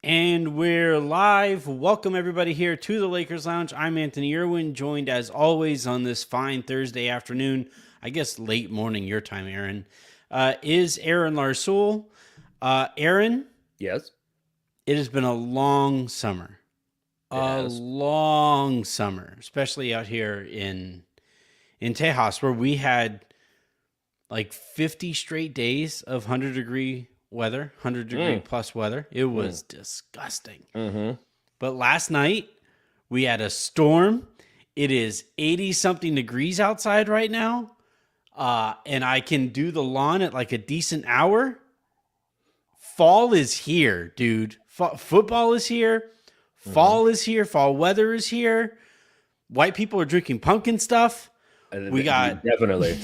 And we're live. Welcome everybody here to the Lakers Lounge. I'm Anthony Irwin, joined as always on this fine Thursday afternoon, I guess late morning your time, Aaron, is Aaron Larsoul. Aaron? Yes? It has been a long summer. Long summer, especially out here in Tejas, where we had like 50 straight days of 100-degree weather, 100-degree plus weather. It was disgusting. But last night, we had a storm. It is 80-something degrees outside right now, and I can do the lawn at like a decent hour. Fall is here, dude. Football is here. Fall is here. Fall weather is here. White people are drinking pumpkin stuff. We got definitely.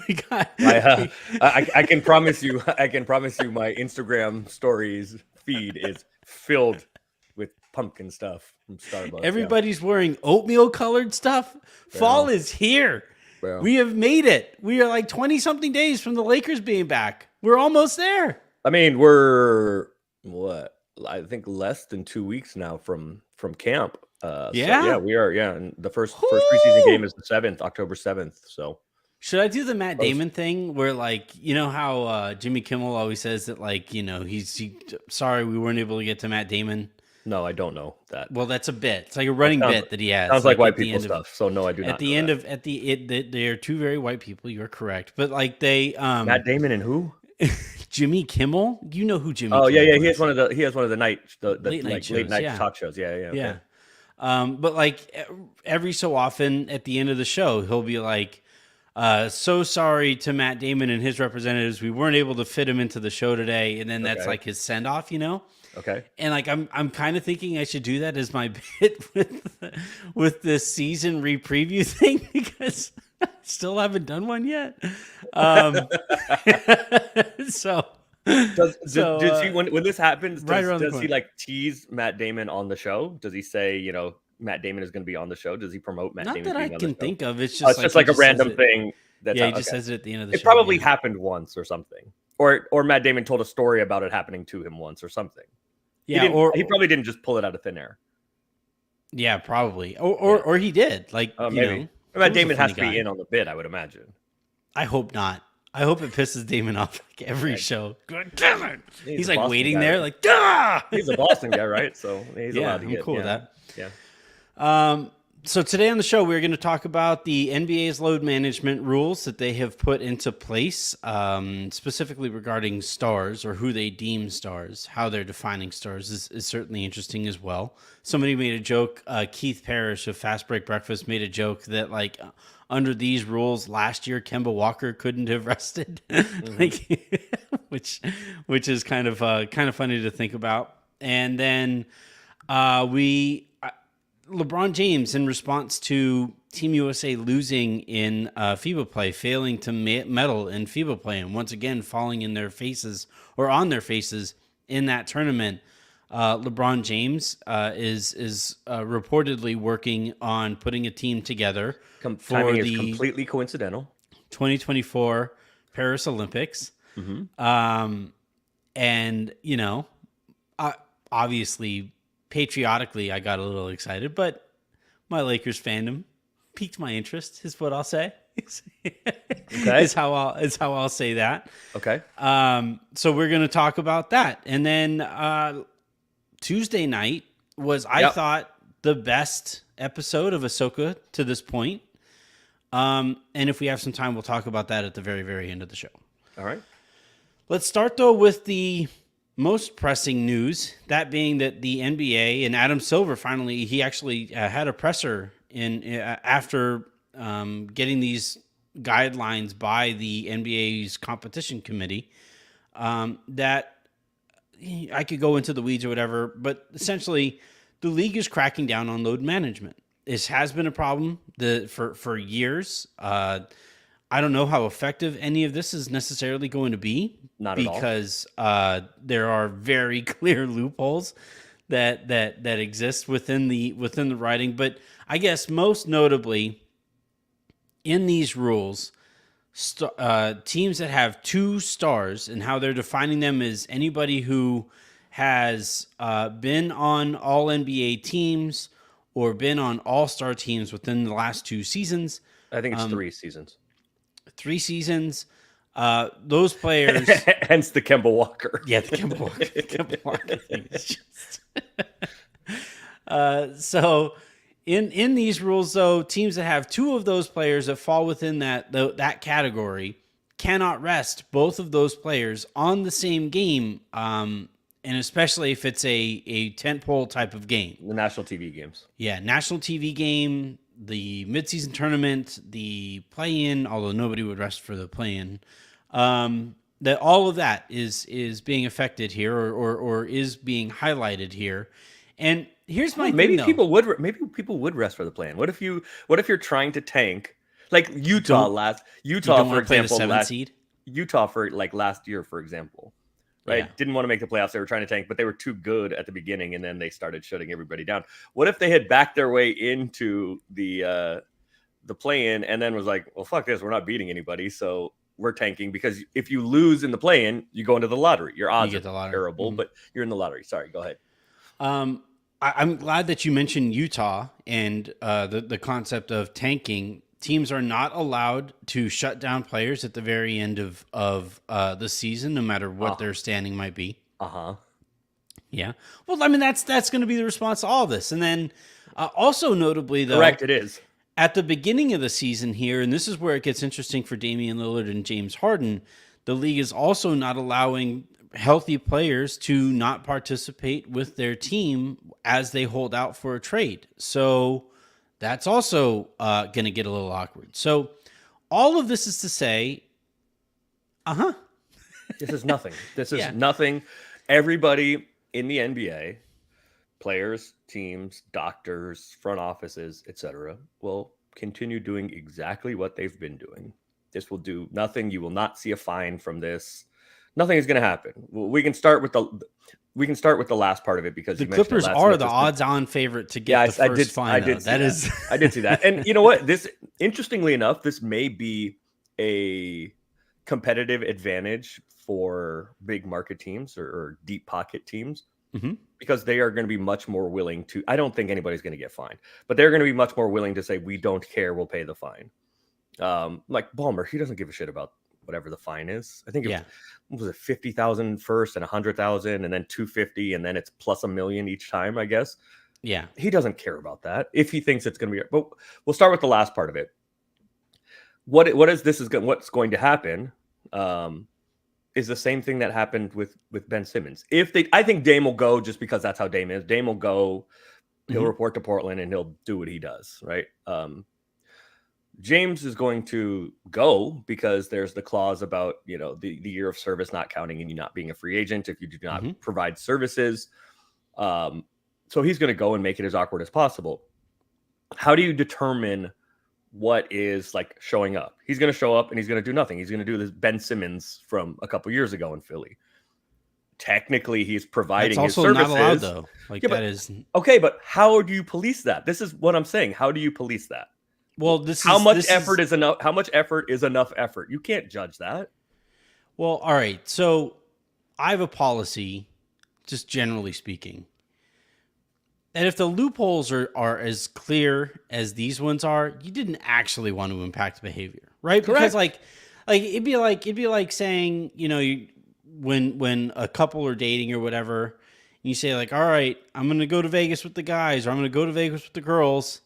We got. I can promise you. I can promise you. My Instagram stories feed is filled with pumpkin stuff from Starbucks. Everybody's wearing oatmeal colored stuff. Fall is here. We have made it. We are like 20-something days from the Lakers being back. We're almost there. I mean, we're what? I think less than 2 weeks now from camp. We are. Yeah, and the first preseason game is the 7th, October 7th. So, should I do the Matt Damon thing where, like, you know how Jimmy Kimmel always says that, like, you know, he's sorry we weren't able to get to Matt Damon? No, I don't know that. Well, that's a bit. It's like a running bit that he has. Sounds like white people stuff. So no, I do not. They are two very white people. You are correct, but like they Matt Damon and who? Jimmy Kimmel. You know who Jimmy? Oh Kimmel yeah. is. He has one of the late night talk shows. Yeah. Okay. But like every so often at the end of the show, he'll be like, so sorry to Matt Damon and his representatives. We weren't able to fit him into the show today. And then that's like his send off, you know? Okay. And like, I'm kind of thinking I should do that as my bit with the season re-preview thing because I still haven't done one yet. So... Does he when this happens? Does he like tease Matt Damon on the show? Does he say, you know, Matt Damon is going to be on the show? Does he promote Matt Damon? Not that I can think of. It's just just like a random thing. He just says it at the end of the show. It probably happened once or something, or Matt Damon told a story about it happening to him once or something. Yeah, he probably didn't just pull it out of thin air. Yeah, probably, or he did. Like maybe Matt Damon has to be in on the bit, I would imagine. I hope not. I hope it pisses Damon off like every show. God damn it! He's like waiting guy, there, like, ah! He's a Boston guy, right? So he's allowed to get. I'm cool with that. Yeah. So today on the show, we're going to talk about the NBA's load management rules that they have put into place, specifically regarding stars or who they deem stars. How they're defining stars is certainly interesting as well. Somebody made a joke. Keith Parrish of Fast Break Breakfast made a joke that like. Under these rules, last year Kemba Walker couldn't have rested, which is kind of funny to think about. And then LeBron James, in response to Team USA losing in FIBA play, failing to medal in FIBA play, and once again falling in their faces or on their faces in that tournament. LeBron James is reportedly working on putting a team together for the completely coincidental 2024 Paris Olympics. And you know, obviously, patriotically, I got a little excited, but my Lakers fandom piqued my interest. Is what I'll say. Okay. Is how I'll say that. Okay. So we're gonna talk about that, and then. Tuesday night was, I thought, the best episode of Ahsoka to this point. And if we have some time, we'll talk about that at the very, very end of the show. All right. Let's start, though, with the most pressing news, that being that the NBA and Adam Silver finally, he actually had a presser after getting these guidelines by the NBA's competition committee that I could go into the weeds or whatever, but essentially the league is cracking down on load management. This has been a problem for years. I don't know how effective any of this is necessarily going to be. Not at all. Because there are very clear loopholes that exist within the writing. But I guess most notably in these rules, teams that have two stars and how they're defining them is anybody who has been on all NBA teams or been on all-star teams within the last 2 seasons. I think it's 3 seasons. 3 seasons. Those players. Hence the Kemba Walker. Yeah, the Kemba Walker thing is just. So in these rules, though, teams that have 2 of those players that fall within that category cannot rest both of those players on the same game. And especially if it's a tentpole type of game. The national TV games. Yeah, national TV game, the midseason tournament, the play-in, although nobody would rest for the play-in. That all of that is being affected here or is being highlighted here. And here's my maybe thing, people would rest for the play-in. What if you're trying to tank like Utah for example, Utah for like last year, for example. Right. Yeah. Didn't want to make the playoffs. They were trying to tank, but they were too good at the beginning. And then they started shutting everybody down. What if they had backed their way into the play-in and then was like, well, fuck this. We're not beating anybody. So we're tanking, because if you lose in the play-in, you go into the lottery. Your odds are terrible, but you're in the lottery. Sorry, go ahead. I'm glad that you mentioned Utah and the concept of tanking. Teams are not allowed to shut down players at the very end of the season, no matter what their standing might be. Yeah. Well, I mean, that's going to be the response to all of this. And then also notably, though. Correct, it is. At the beginning of the season here, and this is where it gets interesting for Damian Lillard and James Harden, the league is also not allowing healthy players to not participate with their team as they hold out for a trade. So that's also going to get a little awkward. So all of this is to say, this is nothing. This is nothing. Everybody in the NBA, players, teams, doctors, front offices, etc., will continue doing exactly what they've been doing. This will do nothing. You will not see a fine from this. Nothing is going to happen. We can start with the last part of it, because the Clippers are the odds-on favorite to get the first fine. I did see that. And you know what? This, interestingly enough, this may be a competitive advantage for big market teams or deep pocket teams, because they are going to be much more willing to. I don't think anybody's going to get fined, but they're going to be much more willing to say, we don't care, we'll pay the fine. Like Ballmer, he doesn't give a shit about whatever the fine is. I think it was 50,000 first and 100,000 and then 250, and then it's plus $1 million each time, I guess. Yeah. He doesn't care about that if he thinks it's going to be, but we'll start with the last part of it. What's going to happen is the same thing that happened with Ben Simmons. I think Dame will go just because that's how Dame is. Dame will go, he'll report to Portland and he'll do what he does. Right. James is going to go because there's the clause about, the year of service not counting and you not being a free agent if you do not provide services. So he's going to go and make it as awkward as possible. How do you determine what is like showing up? He's going to show up and he's going to do nothing. He's going to do this Ben Simmons from a couple years ago in Philly. Technically, he's providing his services. That's also not allowed, though. That is okay, but how do you police that? This is what I'm saying. How do you police that? Well, how much effort is enough? How much effort is enough effort? You can't judge that. Well, all right. So I have a policy, just generally speaking, that if the loopholes are as clear as these ones are, you didn't actually want to impact behavior, right? Correct. Because it'd be like saying, when a couple are dating or whatever, you say like, all right, I'm going to go to Vegas with the guys, or I'm going to go to Vegas with the girls.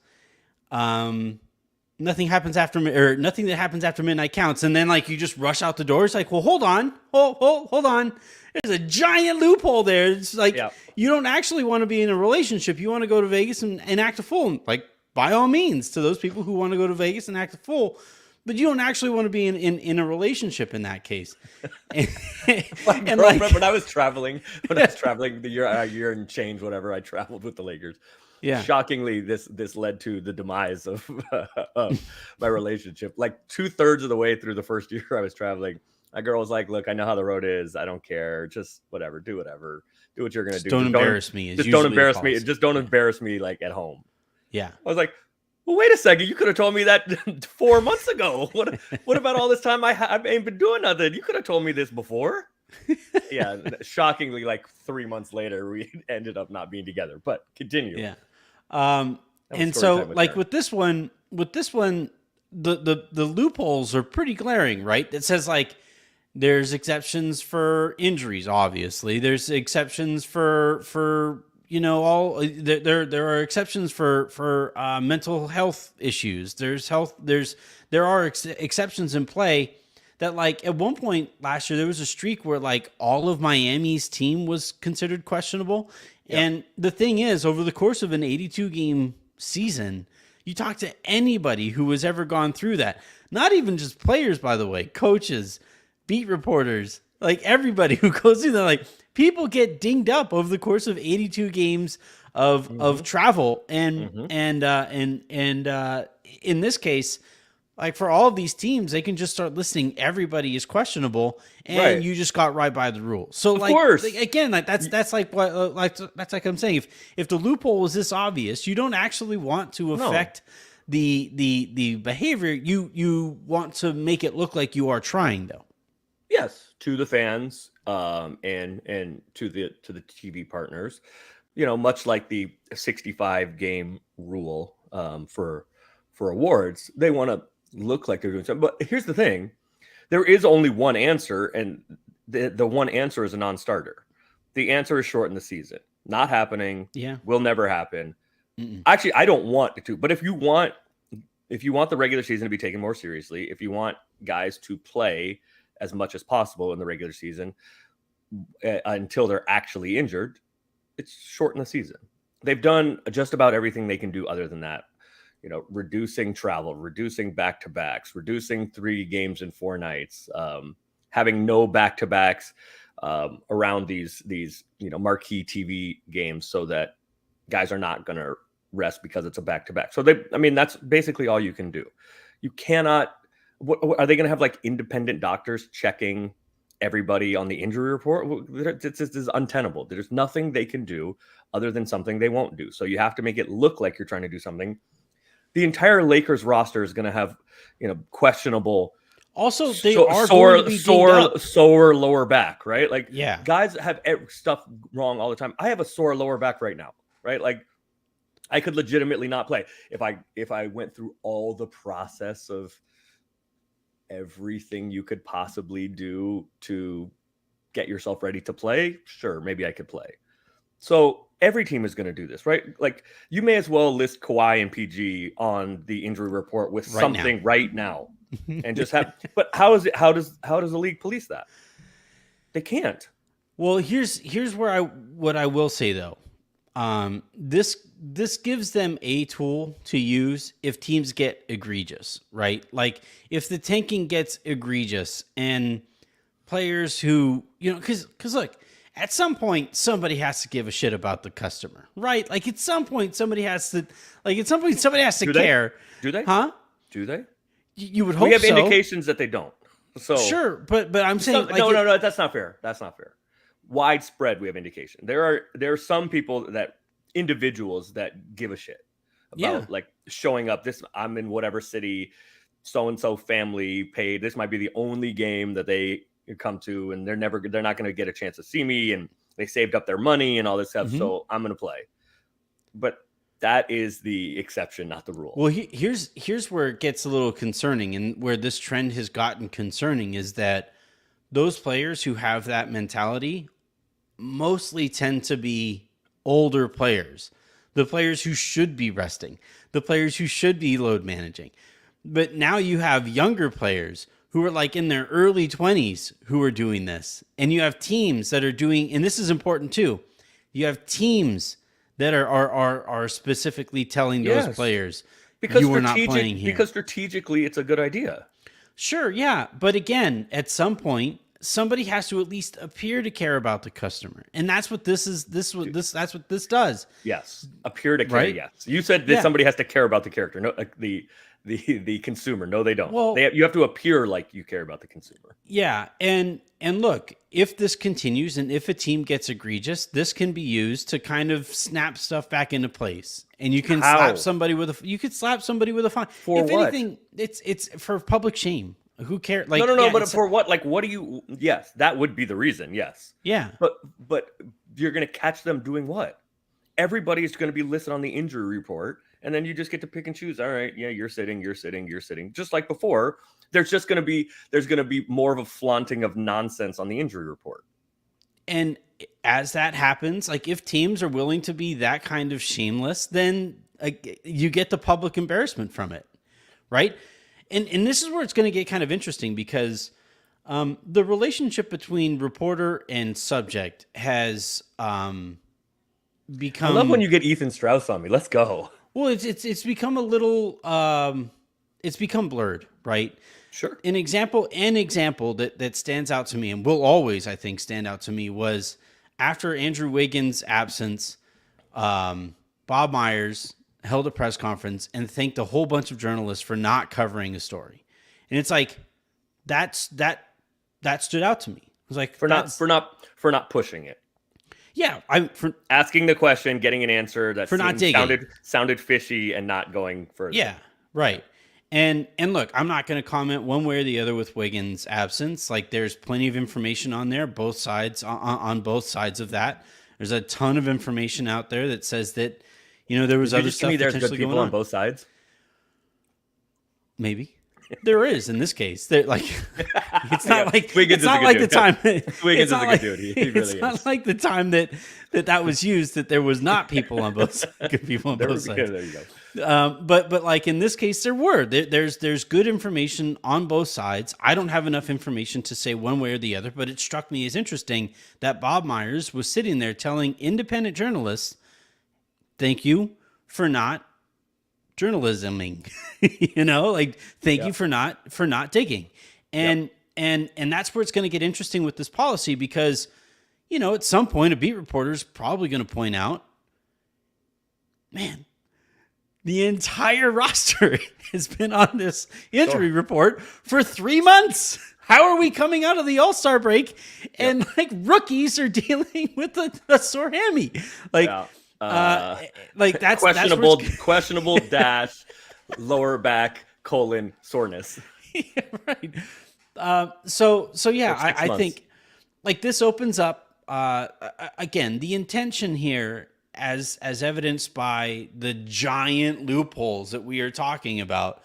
Nothing happens nothing that happens after midnight counts. And then you just rush out the door. It's like, well, hold on. Hold on. There's a giant loophole there. It's like, you don't actually want to be in a relationship. You want to go to Vegas and act a fool. By all means, to those people who want to go to Vegas and act a fool. But you don't actually want to be in a relationship in that case. When I was traveling the year and change, whatever, I traveled with the Lakers. Yeah. Shockingly, this led to the demise of my relationship. 2/3 of the way through the first year I was traveling, my girl was like, "Look, I know how the road is. I don't care. Just whatever. Do whatever. Do what you're gonna do. Don't embarrass me. Just don't embarrass me. Just don't embarrass me at home." Yeah. I was like, well, wait a second. You could have told me that 4 months ago. What about all this time I ain't been doing nothing? You could have told me this before. Yeah, shockingly, like 3 months later, we ended up not being together. But continue. Yeah. That was And story time so with like her. with this one, the loopholes are pretty glaring, right? It says like there's exceptions for injuries, obviously. There's exceptions for all there are exceptions for mental health issues. There are exceptions in play that like at one point last year there was a streak where like all of Miami's team was considered questionable. Yep. And the thing is, over the course of an 82 game season, you talk to anybody who has ever gone through that, not even just players, by the way, coaches, beat reporters, like everybody who goes through that, like people get dinged up over the course of 82 games of travel. And Mm-hmm. in this case, like for all of these teams, they can just start listing everybody is questionable, and Right. you just got right by the rule. So Of like course. again, like that's like what that's like I'm saying. If the loophole is this obvious, you don't actually want to affect the behavior. You want to make it look like you are trying, though. Yes, to the fans, and to the TV partners, much like the 65 game rule, for awards, they want to look like they're doing something. But here's the thing: there is only one answer, and the one answer is a non-starter. The answer is shorten the season. Not happening. Yeah. Will never happen. Mm-mm. Actually, I don't want it to. But if you want the regular season to be taken more seriously, if you want guys to play as much as possible in the regular season until they're actually injured, it's shorten the season. They've done just about everything they can do other than that. Reducing travel, reducing back-to-backs, reducing 3 games in 4 nights, having no back-to-backs around these marquee TV games, so that guys are not going to rest because it's a back-to-back. So that's basically all you can do. You cannot. What are they going to have, like independent doctors checking everybody on the injury report? This is untenable. There's nothing they can do other than something they won't do. So you have to make it look like you're trying to do something. The entire Lakers roster is going to have, questionable. Also, they are going to be dinged up. Sore lower back, right? Like, Yeah. guys have stuff wrong all the time. I have a sore lower back right now, right? Like, I could legitimately not play if I went through all the process of everything you could possibly do to get yourself ready to play. Sure, maybe I could play. So every team is going to do this, right? Like, you may as well list Kawhi and PG on the injury report with something right now, and just have. But how does the league police that? They can't. Well, here's what I will say though. This gives them a tool to use if teams get egregious, right? Like if the tanking gets egregious and players who, because look, at some point somebody has to give a shit about the customer, right? Like at some point somebody has to care. Do they? Huh? Do they? You would hope we have so. indications that they don't. So sure, but I'm saying no, that's not fair. That's not fair. Widespread, we have indication. There are some people, that individuals, that give a shit about like showing up. I'm in whatever city, so and so family paid. This might be the only game that they come to, and they're not going to get a chance to see me, and they saved up their money and all this stuff. So I'm going to play. But that is the exception, not the rule. Well, here's where it gets a little concerning, and where this trend has gotten concerning is that those players who have that mentality mostly tend to be older players, the players who should be resting, the players who should be load managing. But now you have younger players who are like in their early 20s who are doing this. And you have teams that are doing, and this is important too, you have teams that are specifically telling those players, you are not playing here. Because strategically it's a good idea. Sure, yeah. But again, at some point, somebody has to at least appear to care about the customer, and that's what this is. That's what this does. Yes, appear to care. Right? Yes, you said that somebody has to care about the character. No, like the consumer. No, they don't. Well, you have to appear like you care about the consumer. Yeah, and look, if this continues, and if a team gets egregious, this can be used to kind of snap stuff back into place, and you can slap somebody with a fine. For if what? anything, it's for public shame. Who cares? No, Like, no, no. yeah, But for what? Like, what do you? Yes, that would be the reason. Yes. yeah. But you're going to catch them doing what? Everybody's going to be listed on the injury report, and then you just get to pick and choose. All right, yeah, you're sitting, you're sitting, you're sitting. Just like before, there's going to be more of a flaunting of nonsense on the injury report. And as that happens, like if teams are willing to be that kind of shameless, then you get the public embarrassment from it, right? And this is where it's going to get kind of interesting because the relationship between reporter and subject has become. I love when you get Ethan Strauss on me. Let's go. Well, it's become a little. It's become blurred, right? Sure. An example that stands out to me and will always, I think, stand out to me was after Andrew Wiggins' absence, Bob Myers held a press conference and thanked a whole bunch of journalists for not covering a story. And it's like that stood out to me. It was like for not pushing it. Yeah, for asking the question, getting an answer that for not digging. sounded fishy and not going further. Yeah, right. And look, I'm not going to comment one way or the other with Wiggins' absence. Like, there's plenty of information on there, both sides on both sides of that. There's a ton of information out there that says that, there was other stuff there's good people on both sides. Maybe there is in this case. Like, it's not like Wiggins it's not like the time. Wiggins is a good dude. He really it's not like the time that was used that there was not people on both sides. Good people on both sides. There you go. But like in this case, there's good information on both sides. I don't have enough information to say one way or the other, but it struck me as interesting that Bob Myers was sitting there telling independent journalists, "Thank you for not journalisming," thank you for not digging, and that's where it's going to get interesting with this policy because, at some point a beat reporter is probably going to point out, man, the entire roster has been on this injury report for 3 months. How are we coming out of the All-Star break and like rookies are dealing with a sore hammy? Like, like that's questionable dash lower back soreness. Yeah, right. So yeah, I think like this opens up again the intention here as evidenced by the giant loopholes that we are talking about.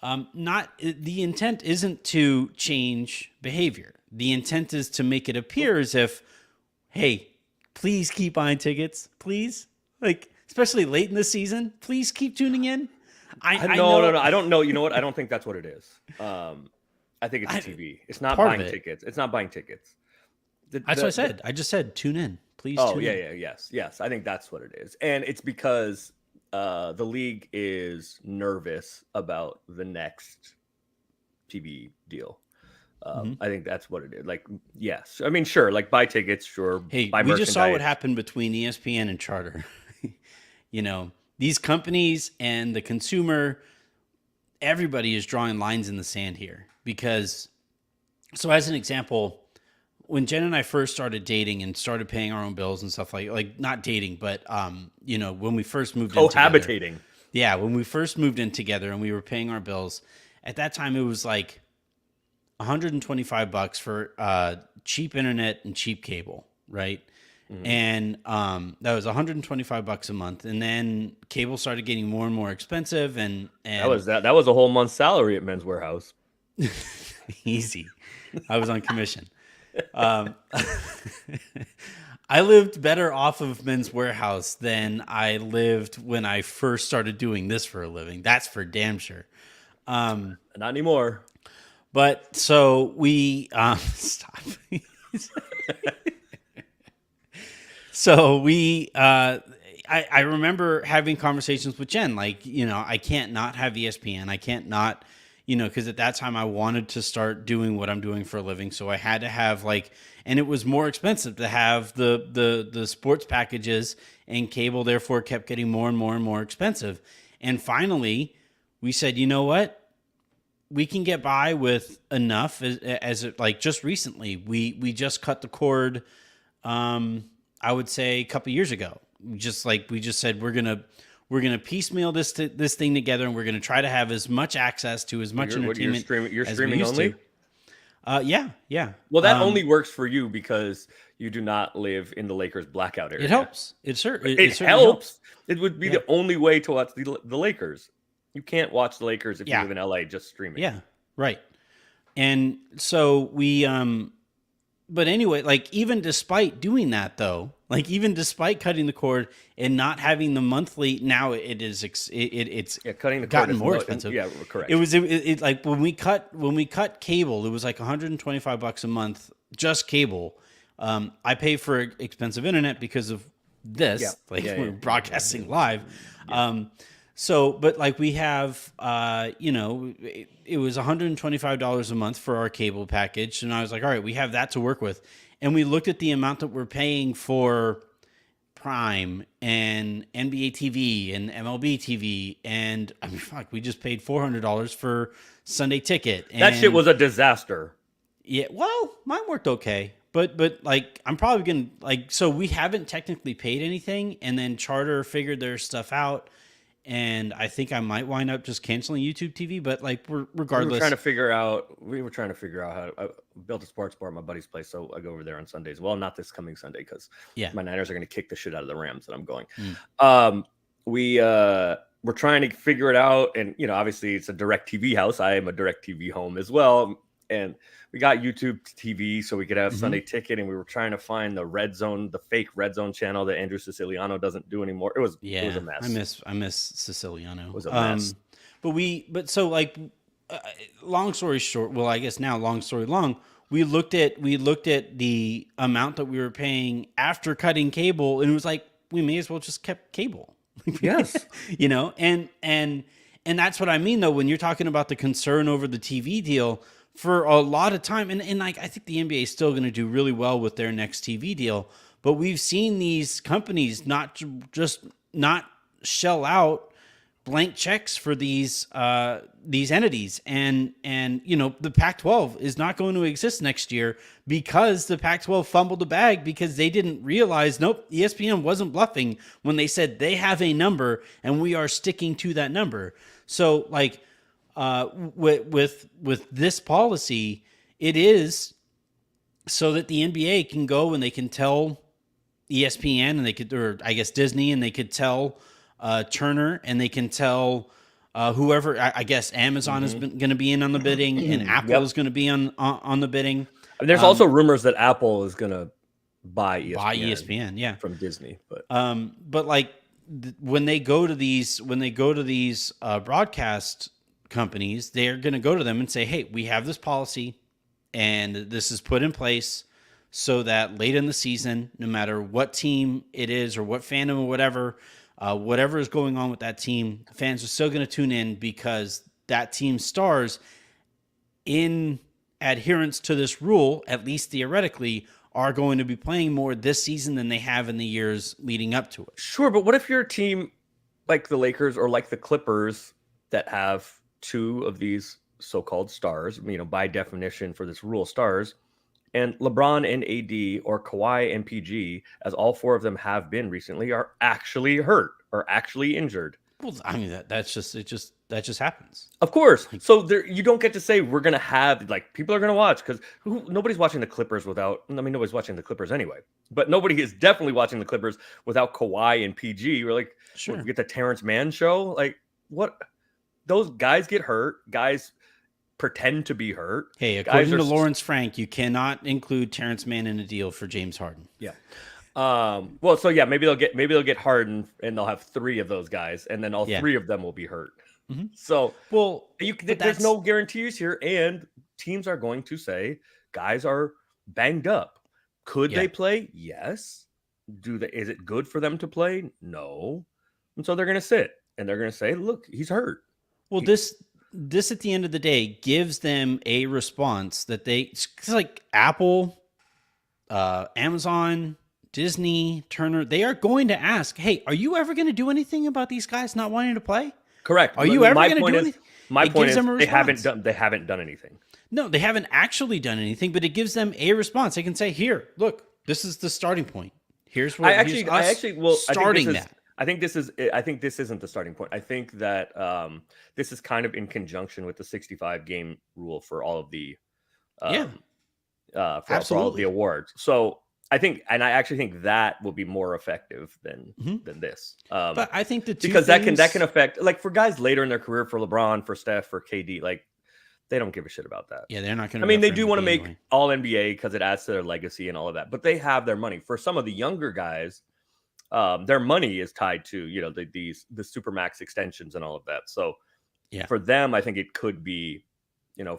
The intent isn't to change behavior. The intent is to make it appear as if, hey, please keep buying tickets, please. Like, especially late in the season, please keep tuning in. No, I don't know. You know what? I don't think that's what it is. I think it's TV. It's not buying tickets. It's not buying tickets. That's what I said. I just said tune in. Please tune in. Yes. I think that's what it is. And it's because the league is nervous about the next TV deal. I think that's what it is. Like, yes. I mean, sure. Like, buy tickets, sure. Hey, we just saw what happened between ESPN and Charter. These companies and the consumer, everybody is drawing lines in the sand here. Because, so as an example, when Jen and I first started dating and started paying our own bills and stuff like not dating, but, when we first moved in together. Cohabitating. Yeah, when we first moved in together and we were paying our bills, at that time it was like $125 for cheap internet and cheap cable, right? Mm-hmm. And that was $125 a month, and then cable started getting more and more expensive, and that was a whole month's salary at Men's Warehouse. Easy. I was on commission. I lived better off of Men's Warehouse than I lived when I first started doing this for a living. That's for damn sure. Not anymore. But so we stop. So we I remember having conversations with Jen, like, I can't not have ESPN. I can't not, because at that time I wanted to start doing what I'm doing for a living. So I had to have and it was more expensive to have the sports packages, and cable therefore kept getting more and more and more expensive. And finally we said, you know what? We can get by with enough as just recently, we just cut the cord. I would say a couple years ago, we just said, we're going We're going to piecemeal this thing together, and we're going to try to have as much access to as much entertainment. You're as streaming we used only? Yeah. Well, that only works for you because you do not live in the Lakers blackout area. It helps. It certainly helps. It would be the only way to watch the Lakers. You can't watch the Lakers if you live in LA just streaming. Yeah, right. And so we but anyway, like even despite doing that though, like even despite cutting the cord and not having the monthly, now it's cutting the cord gotten more expensive. Yeah, correct. It was like when we cut cable, it was like $125 a month just cable. I pay for expensive internet because of this. We're broadcasting live. So, but like we have, it was $125 a month for our cable package. And I was like, all right, we have that to work with. And we looked at the amount that we're paying for Prime and NBA TV and MLB TV. And I mean, we just paid $400 for Sunday Ticket. And that shit was a disaster. Yeah. Well, mine worked okay. But like, I'm probably going to so we haven't technically paid anything. And then Charter figured their stuff out. And I think I might wind up just canceling YouTube TV, but like regardless, we were trying to figure out how to. I built a sports bar at my buddy's place, so I go over there on Sundays. Well, not this coming Sunday because my Niners are going to kick the shit out of the Rams, and I'm going. We're trying to figure it out, and obviously it's a Direct TV house. I am a Direct TV home as well, and we got YouTube TV so we could have Sunday Ticket, and we were trying to find the Red Zone, the fake Red Zone channel that Andrew Siciliano doesn't do anymore. It was a mess. I miss Siciliano. It was a mess. But so like, long story short, well, I guess now long story long, we looked at the amount that we were paying after cutting cable, and it was like we may as well just kept cable. Yes, and that's what I mean though when you're talking about the concern over the TV deal. For a lot of time, and like I think the NBA is still going to do really well with their next TV deal, but we've seen these companies not shell out blank checks for these entities, and the Pac-12 is not going to exist next year because the Pac-12 fumbled the bag because they didn't realize ESPN wasn't bluffing when they said they have a number and we are sticking to that number. So like. With this policy, it is so that the NBA can go and they can tell ESPN and they could, or I guess Disney, and they could tell Turner, and they can tell whoever. I guess Amazon is going to be in on the bidding, and Apple is going to be on the bidding. And there's also rumors that Apple is going to buy ESPN, from Disney. But like when they go to these broadcast companies, they're going to go to them and say, hey, we have this policy and this is put in place so that late in the season, no matter what team it is or what fandom or whatever is going on with that team, fans are still going to tune in because that team stars, in adherence to this rule, at least theoretically, are going to be playing more this season than they have in the years leading up to it. Sure, but what if you're a team like the Lakers or like the Clippers that have two of these so-called stars, by definition for this rule, stars, and LeBron and AD or Kawhi and PG, as all four of them have been recently, are actually hurt or actually injured? Well, I mean that just happens. Of course. So you don't get to say we're gonna have people are gonna watch because nobody's watching the Clippers without. I mean, nobody's watching the Clippers anyway, but nobody is definitely watching the Clippers without Kawhi and PG. We're like, sure, we get the Terrence Mann show. Like, what? Those guys get hurt. Guys pretend to be hurt. Hey, according to Lawrence Frank, you cannot include Terrence Mann in a deal for James Harden. Yeah. Well, so yeah, maybe they'll get Harden, and they'll have three of those guys, and then all three of them will be hurt. Mm-hmm. So, there's no guarantees here, and teams are going to say guys are banged up. Could they play? Yes. Is it good for them to play? No. And so they're going to sit and they're going to say, look, he's hurt. Well, this at the end of the day gives them a response that it's like Apple, Amazon, Disney, Turner, they are going to ask, hey, are you ever going to do anything about these guys not wanting to play? Correct. Are you ever going to do anything? My point is they haven't done anything. No, they haven't actually done anything, but it gives them a response. They can say, here, look, this is the starting point. Here's what I think I think this isn't the starting point. I think that this is kind of in conjunction with the 65 game rule for all of the Yeah, um, for all of the absolutely. awards. So I actually think that will be more effective than Hmm. this. But I think the two Because that can things. affect, like, for guys later in their career, for LeBron, for Steph, for KD, like, they don't give a shit about that. Yeah, they're not going I to be mean, up they for do want to MVP make anyway. all NBA because it adds to their legacy and all of that, but they have their money. For some of the younger guys, their money is tied to, the supermax extensions and all of that. So Yeah, for them, I think it could be,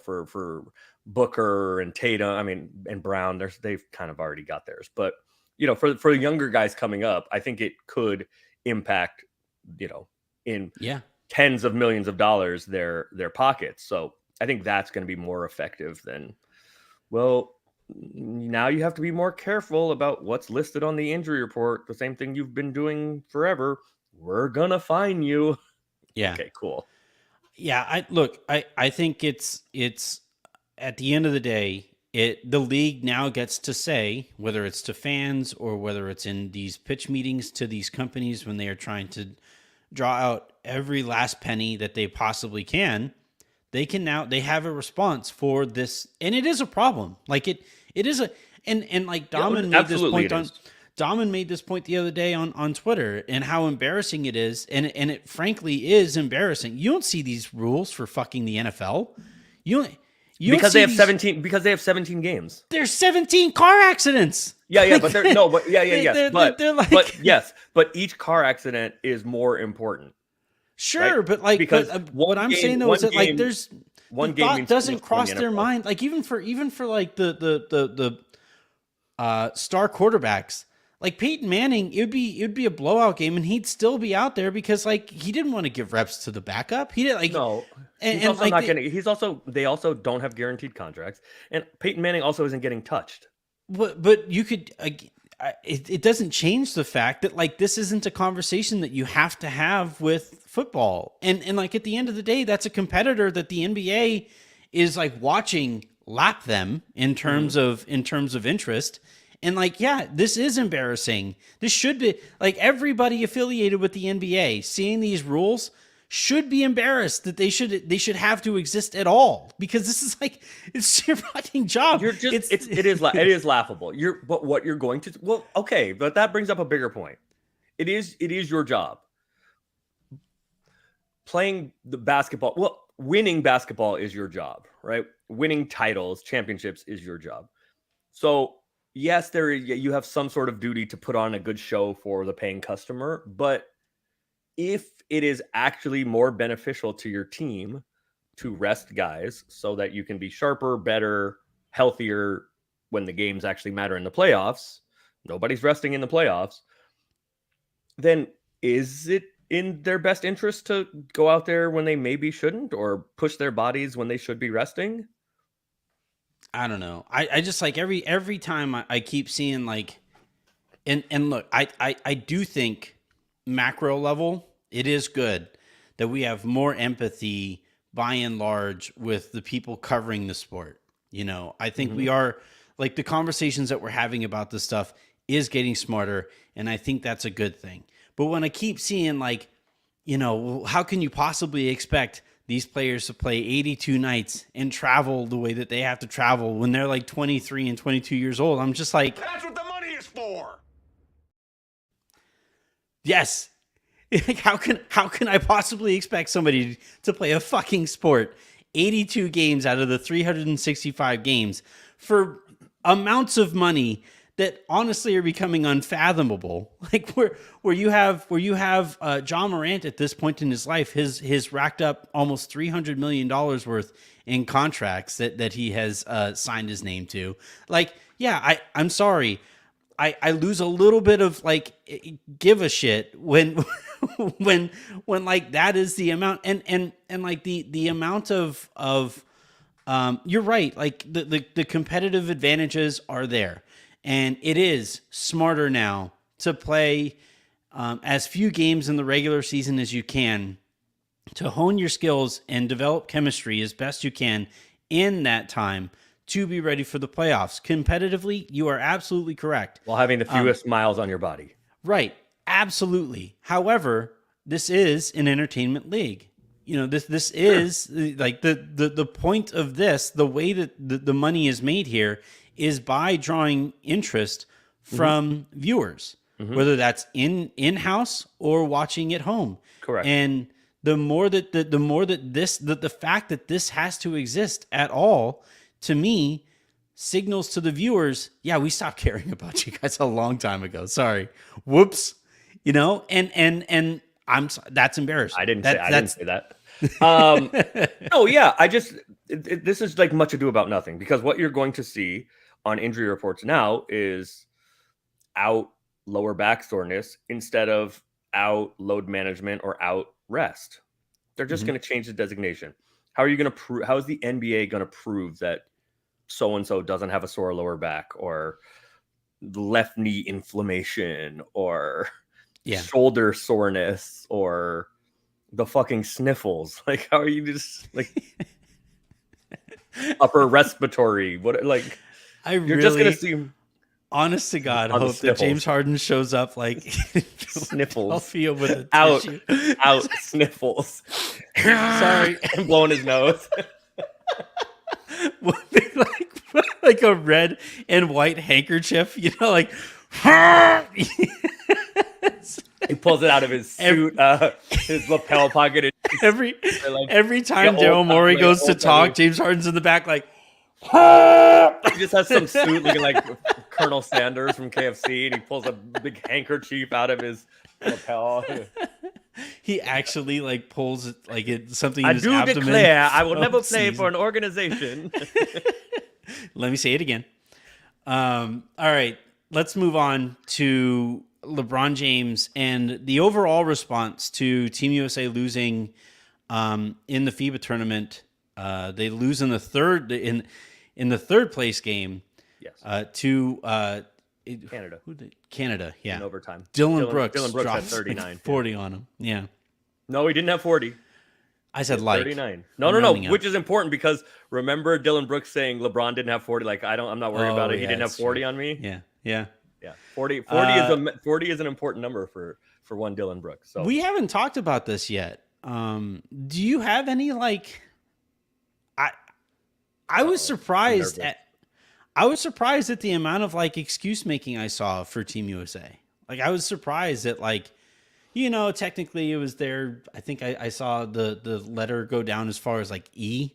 for Booker and Tatum, I mean, and Brown, they've kind of already got theirs. But for the younger guys coming up, I think it could impact, in yeah. tens of millions of dollars their pockets. So I think that's going to be more effective than, well, now you have to be more careful about what's listed on the injury report. The same thing you've been doing forever. We're gonna fine you. Yeah. Okay, cool. Yeah, I think it's at the end of the day, the league now gets to say, whether it's to fans or whether it's in these pitch meetings to these companies when they are trying to draw out every last penny that they possibly can, they have a response for this, and it is a problem. Like it is a and like Yeah, Daman made this absolutely point it on is. Daman made this point the other day on Twitter, and how embarrassing it is, and it frankly is embarrassing. You don't see these rules for fucking the NFL. You don't Because they see have these. 17 because they have 17 games. There's 17 car accidents. Yeah, Like, but they're no, but yeah, yes. they're But like, yes, but each car accident is more important, right? sure, but like, Because what I'm saying though is that like, there's the one game thought means too doesn't much more in cross the their NFL. mind. Like even for like the star quarterbacks, like Peyton Manning, it'd be a blowout game, and he'd still be out there because like he didn't want to give reps to the backup. He didn't like, No, he's and also like not getting. They also don't have guaranteed contracts, and Peyton Manning also isn't getting touched. but you could. It doesn't change the fact that like this isn't a conversation that you have to have with football, and like at the end of the day, that's a competitor that the NBA is like watching lap them in terms of interest. And like, yeah, this is embarrassing. This should be like everybody affiliated with the NBA seeing these rules should be embarrassed that they should have to exist at all, because this is like, it's your fucking job. You're just it is laughable. But what you're going to, well, okay, but that brings up a bigger point. It is your job. Playing the basketball, well, winning basketball is your job, right? Winning titles, championships is your job. So yes, you have some sort of duty to put on a good show for the paying customer, but if it is actually more beneficial to your team to rest guys so that you can be sharper, better, healthier when the games actually matter in the playoffs, nobody's resting in the playoffs, then is it in their best interest to go out there when they maybe shouldn't, or push their bodies when they should be resting? I don't know. I just like every time I keep seeing like, and look, I do think macro level, it is good that we have more empathy by and large with the people covering the sport. I think we are, like, the conversations that we're having about this stuff is getting smarter, and I think that's a good thing. But when I keep seeing like, how can you possibly expect these players to play 82 nights and travel the way that they have to travel when they're like 23 and 22 years old? I'm just like, That's what the money is for. yes. Like, how can I possibly expect somebody to play a fucking sport 82 games out of the 365 games for amounts of money that honestly are becoming unfathomable? Like where you have John Morant at this point in his life, his racked up almost $300 million worth in contracts that he has signed his name to. Like, yeah, I'm sorry. I lose a little bit of like give a shit when when like that is the amount, and like the amount of you're right, like the competitive advantages are there, and it is smarter now to play as few games in the regular season as you can, to hone your skills and develop chemistry as best you can in that time to be ready for the playoffs. Competitively, you are absolutely correct. While having the fewest miles on your body. Right. Absolutely. However, this is an entertainment league. You know, this is like the point of this, the way that the money is made here is by drawing interest Mm-hmm. from viewers, Mm-hmm. whether that's in-house or watching at home. Correct. And the more that the more that the fact that this has to exist at all, to me, signals to the viewers, yeah, we stopped caring about you guys a long time ago. Sorry. Whoops. You know, and that's embarrassing. I didn't say that. No, yeah, this is like much ado about nothing, because what you're going to see on injury reports now is out lower back soreness instead of out load management or out rest. They're just going to change the designation. How are you going to prove? How is the NBA going to prove that so and so doesn't have a sore lower back, or left knee inflammation, or shoulder soreness, or the fucking sniffles? Like, how are you just like upper respiratory? What, like, you're just gonna see. Honest to God, hope that James Harden shows up like sniffles with a out sniffles. Sorry, and blowing his nose. like a red and white handkerchief, you know, like he pulls it out of his suit, his lapel pocket. Every time Daryl Morey goes to talk, James Harden's in the back like. He just has some suit looking like Colonel Sanders from KFC, and he pulls a big handkerchief out of his lapel. He actually like pulls it like it's something in I his do abdomen. Declare I will never play for an organization. Let me say it again. All right, let's move on to LeBron James and the overall response to Team USA losing in the FIBA tournament. They lose in the third place game. Yes. To Canada. Canada, yeah. In overtime. Dylan Brooks had 39. Like 40 on him. Yeah. No, he didn't have 40. I said like 39. No. Which is important, because remember Dylan Brooks saying LeBron didn't have 40. Like, I'm not worried about it. He didn't have 40 true. on me. Yeah. 40 is an important number for one Dylan Brooks. So we haven't talked about this yet. Do you have any like? I was surprised at the amount of like excuse making I saw for Team USA. Like, I was surprised that, like, you know, technically it was their, I think I saw the letter go down as far as like E.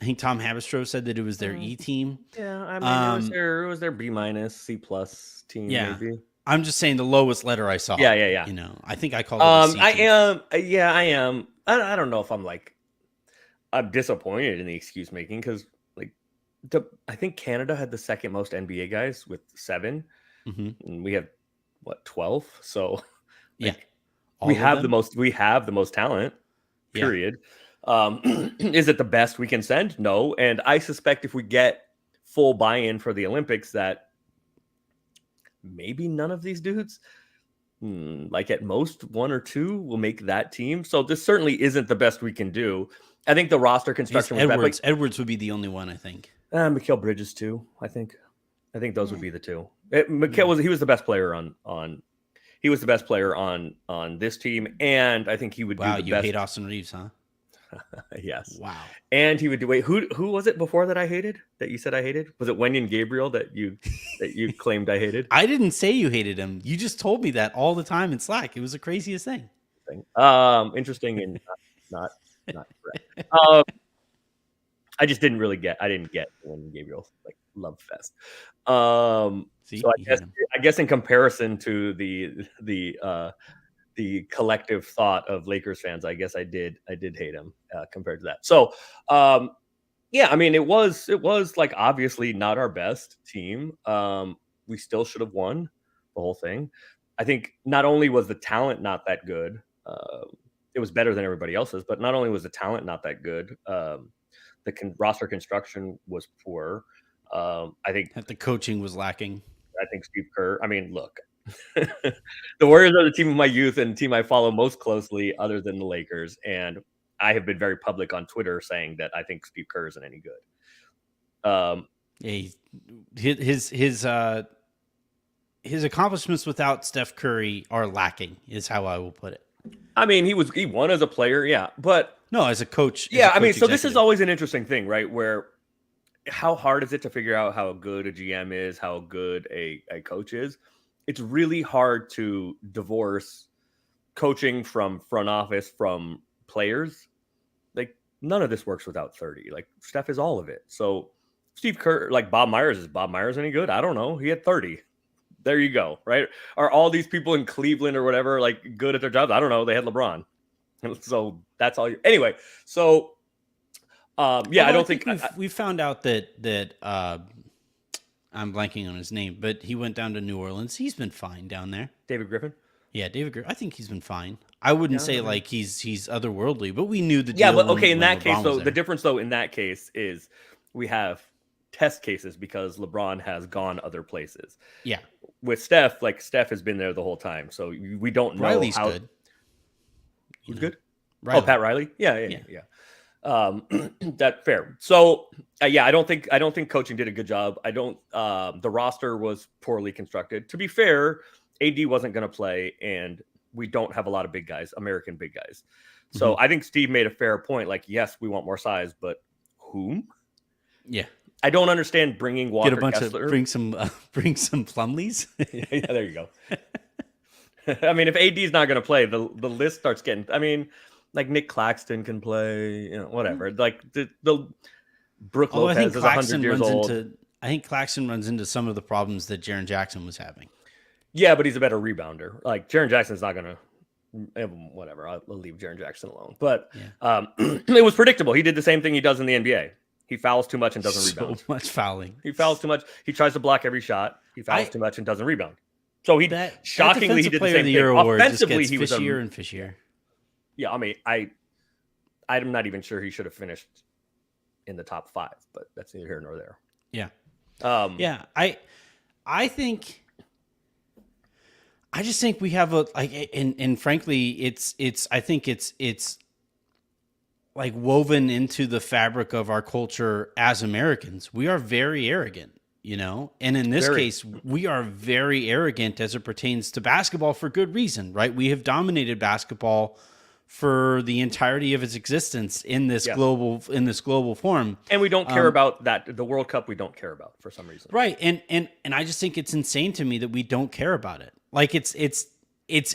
I think Tom Haberstroh said that it was their E team. Yeah, I mean, it was their B-, C+ team. Yeah. Maybe. I'm just saying the lowest letter I saw. Yeah. You know, I think I called it a C team. I am. I don't know if I'm disappointed in the excuse making, because I think Canada had the second most NBA guys with 7, and we have 12. So we have the most talent. Period. Is it the best we can send? No. And I suspect if we get full buy-in for the Olympics, that maybe none of these dudes, like at most 1 or 2, will make that team. So this certainly isn't the best we can do. I think the roster construction was bad. Edwards would be the only one, I think. Mikal Bridges too. I think those would be the two. Mikal was the best player on this team, and I think he would do the best. Wow, you hate Austin Reeves, huh? Yes. Wow. And he would do. Wait, who was it before that I hated? That you said I hated? Was it Wenyan Gabriel that you claimed I hated? I didn't say you hated him. You just told me that all the time in Slack. It was the craziest thing. Interesting and not correct. I just didn't get Wenyan Gabriel's like love fest. So I guess in comparison to the collective thought of Lakers fans, I guess I did hate him compared to that. So, yeah, I mean, it was like obviously not our best team. We still should have won the whole thing. I think not only was the talent not that good, it was better than everybody else's, but not only was the talent not that good, the roster construction was poor. I think that the coaching was lacking. I think Steve Kerr. I mean, look, the Warriors are the team of my youth and the team I follow most closely, other than the Lakers. And I have been very public on Twitter saying that I think Steve Kerr isn't any good. his accomplishments without Steph Curry are lacking, is how I will put it. I mean, he won as a player, yeah, but no, as a coach. Yeah, I mean, so this is always an interesting thing, right? Where how hard is it to figure out how good a GM is, how good a coach is? It's really hard to divorce coaching from front office from players. Like none of this works without 30. Like Steph is all of it. So Steve Kerr, like Bob Myers, is Bob Myers any good? I don't know. He had 30. There you go, right? Are all these people in Cleveland or whatever like good at their jobs? I don't know. They had LeBron. So that's all. Anyway, so I don't think we found out that I'm blanking on his name, but he went down to New Orleans. He's been fine down there. David Griffin. Yeah, David Griffin. I think he's been fine. I wouldn't say like he's otherworldly, but we knew the deal. Yeah, but okay, in that LeBron case, though, the difference though in that case is we have test cases because LeBron has gone other places. Yeah, with Steph, like Steph has been there the whole time, so we don't know Riley's how good. Who's good? Riley. Oh, Pat Riley. Yeah. That's fair. So I don't think coaching did a good job. I don't. The roster was poorly constructed. To be fair, AD wasn't going to play, and we don't have a lot of big guys, American big guys. So I think Steve made a fair point. Like, yes, we want more size, but whom? Yeah, I don't understand bringing Walker. Get a bunch Kessler. of bring some Plumlees. Yeah, there you go. I mean, if AD is not going to play, the list starts getting. I mean, like Nick Claxton can play, whatever. Like the Brooke Lopez is 100 years old. I think Claxton runs into some of the problems that Jaren Jackson was having. Yeah, but he's a better rebounder. Like Jaren Jackson's not going to. Whatever. I'll leave Jaren Jackson alone. But it was predictable. He did the same thing he does in the NBA. He fouls too much and doesn't rebound. So much fouling. He fouls too much. He tries to block every shot. He fouls too much and doesn't rebound. So he shockingly he did the same thing. Offensively, he was fishier and fishier. Yeah, I mean, I'm not even sure he should have finished in the top 5, but that's neither here nor there. Yeah. I think. I just think we have and frankly, I think it's like woven into the fabric of our culture as Americans. We are very arrogant. And in this case, we are very arrogant as it pertains to basketball for good reason, right? We have dominated basketball for the entirety of its existence in this global form, and we don't care about that. The World Cup, we don't care about for some reason, right? And I just think it's insane to me that we don't care about it. Like it's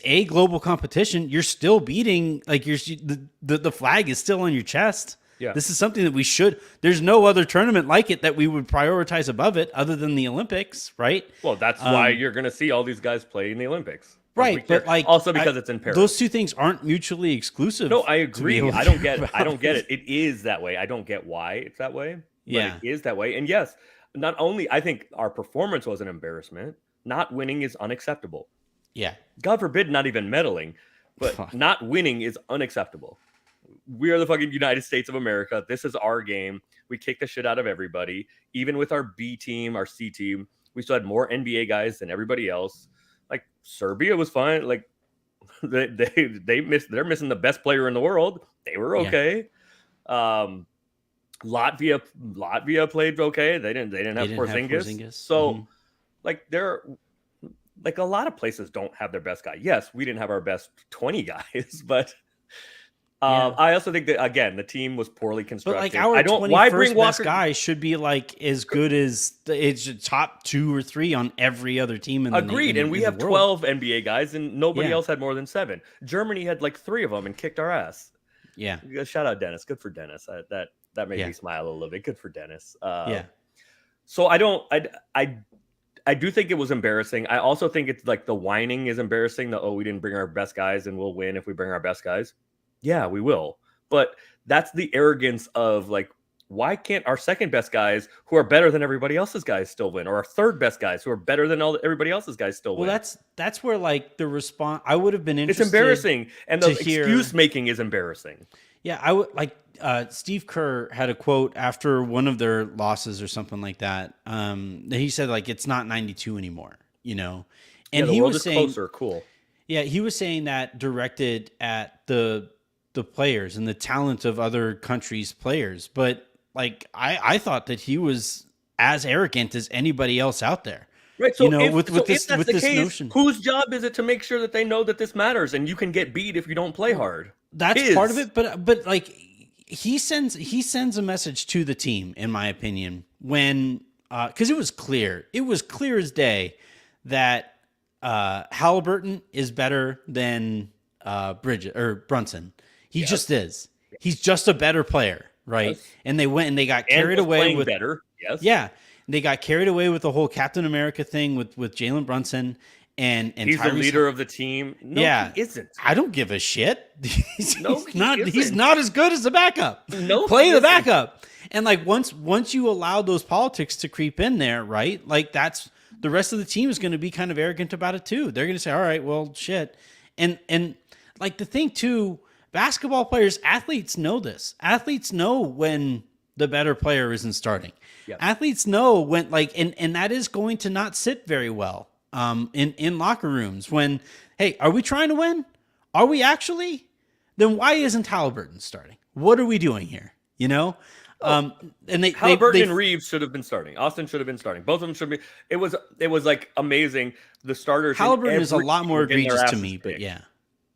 a global competition. You're still beating, like the flag is still on your chest. Yeah. This is something that we should. There's no other tournament like it that we would prioritize above it, other than the Olympics, right? Well, that's why you're going to see all these guys play in the Olympics, right? But like also because it's in Paris. Those two things aren't mutually exclusive. No, I agree. I don't get it. It is that way. I don't get why it's that way. But it is that way. And yes, not only I think our performance was an embarrassment. Not winning is unacceptable. Yeah. God forbid, not even meddling, but not winning is unacceptable. We are the fucking United States of America. This is our game. We kick the shit out of everybody. Even with our B team, our C team, we still had more NBA guys than everybody else. Like Serbia was fine. Like they're missing the best player in the world. They were okay. Yeah. Latvia played okay. They didn't have Porzingis. So like like a lot of places don't have their best guy. Yes, we didn't have our best 20 guys, but I also think that again the team was poorly constructed. But like our 21st best guy should be like as good as it's top 2 or 3 on every other team in the Agreed, and we have 12 NBA guys, and nobody else had more than 7. Germany had like 3 of them and kicked our ass. Yeah, shout out Dennis. Good for Dennis. That made me smile a little bit. Good for Dennis. So I do think it was embarrassing. I also think it's like the whining is embarrassing. We didn't bring our best guys and we'll win if we bring our best guys. Yeah, we will. But that's the arrogance of like, why can't our second best guys who are better than everybody else's guys still win? Or our third best guys who are better than everybody else's guys still win? Well, that's where like the response, I would have been interested. It's embarrassing. And the excuse making is embarrassing. Yeah, I would like Steve Kerr had a quote after one of their losses or something like that. He said like it's not 92 anymore, and he was saying closer. Cool. Yeah, he was saying that directed at the players and the talent of other countries' players, but like I thought that he was as arrogant as anybody else out there. Right. You So know, if with that's the this case, notion. whose job is it to make sure that they know that this matters and you can get beat if you don't play Well, hard? that's part of His. it, but like he sends a message to the team, in my opinion, when because it was clear as day that Halliburton is better than Bridget or Brunson. He Yes. just is. He's just a better player, right? Yes. And they went and they got And carried was away playing with better. Yes. yeah, they got carried away with the whole Captain America thing with Jalen Brunson and He's the Tyrese. leader of the team. No, Yeah, he isn't. I don't give a shit. No, he isn't. He's not as good as the backup. No, Play he the isn't. backup. And like once you allow those politics to creep in there, right? Like that's the rest of the team is going to be kind of arrogant about it too. They're going to say, "All right, well, shit." And like the thing too, basketball players, athletes know this. Athletes know when the better player isn't starting. Yep. Athletes know when like and that is going to not sit very well in locker rooms when, hey, are we trying to win? Are we actually? Then why isn't Halliburton starting? What are we doing here? You know? And Halliburton and Reeves should have been starting. Austin should have been starting. Both of them should be. It was like amazing. The starters. Halliburton is a lot more egregious to me, but yeah.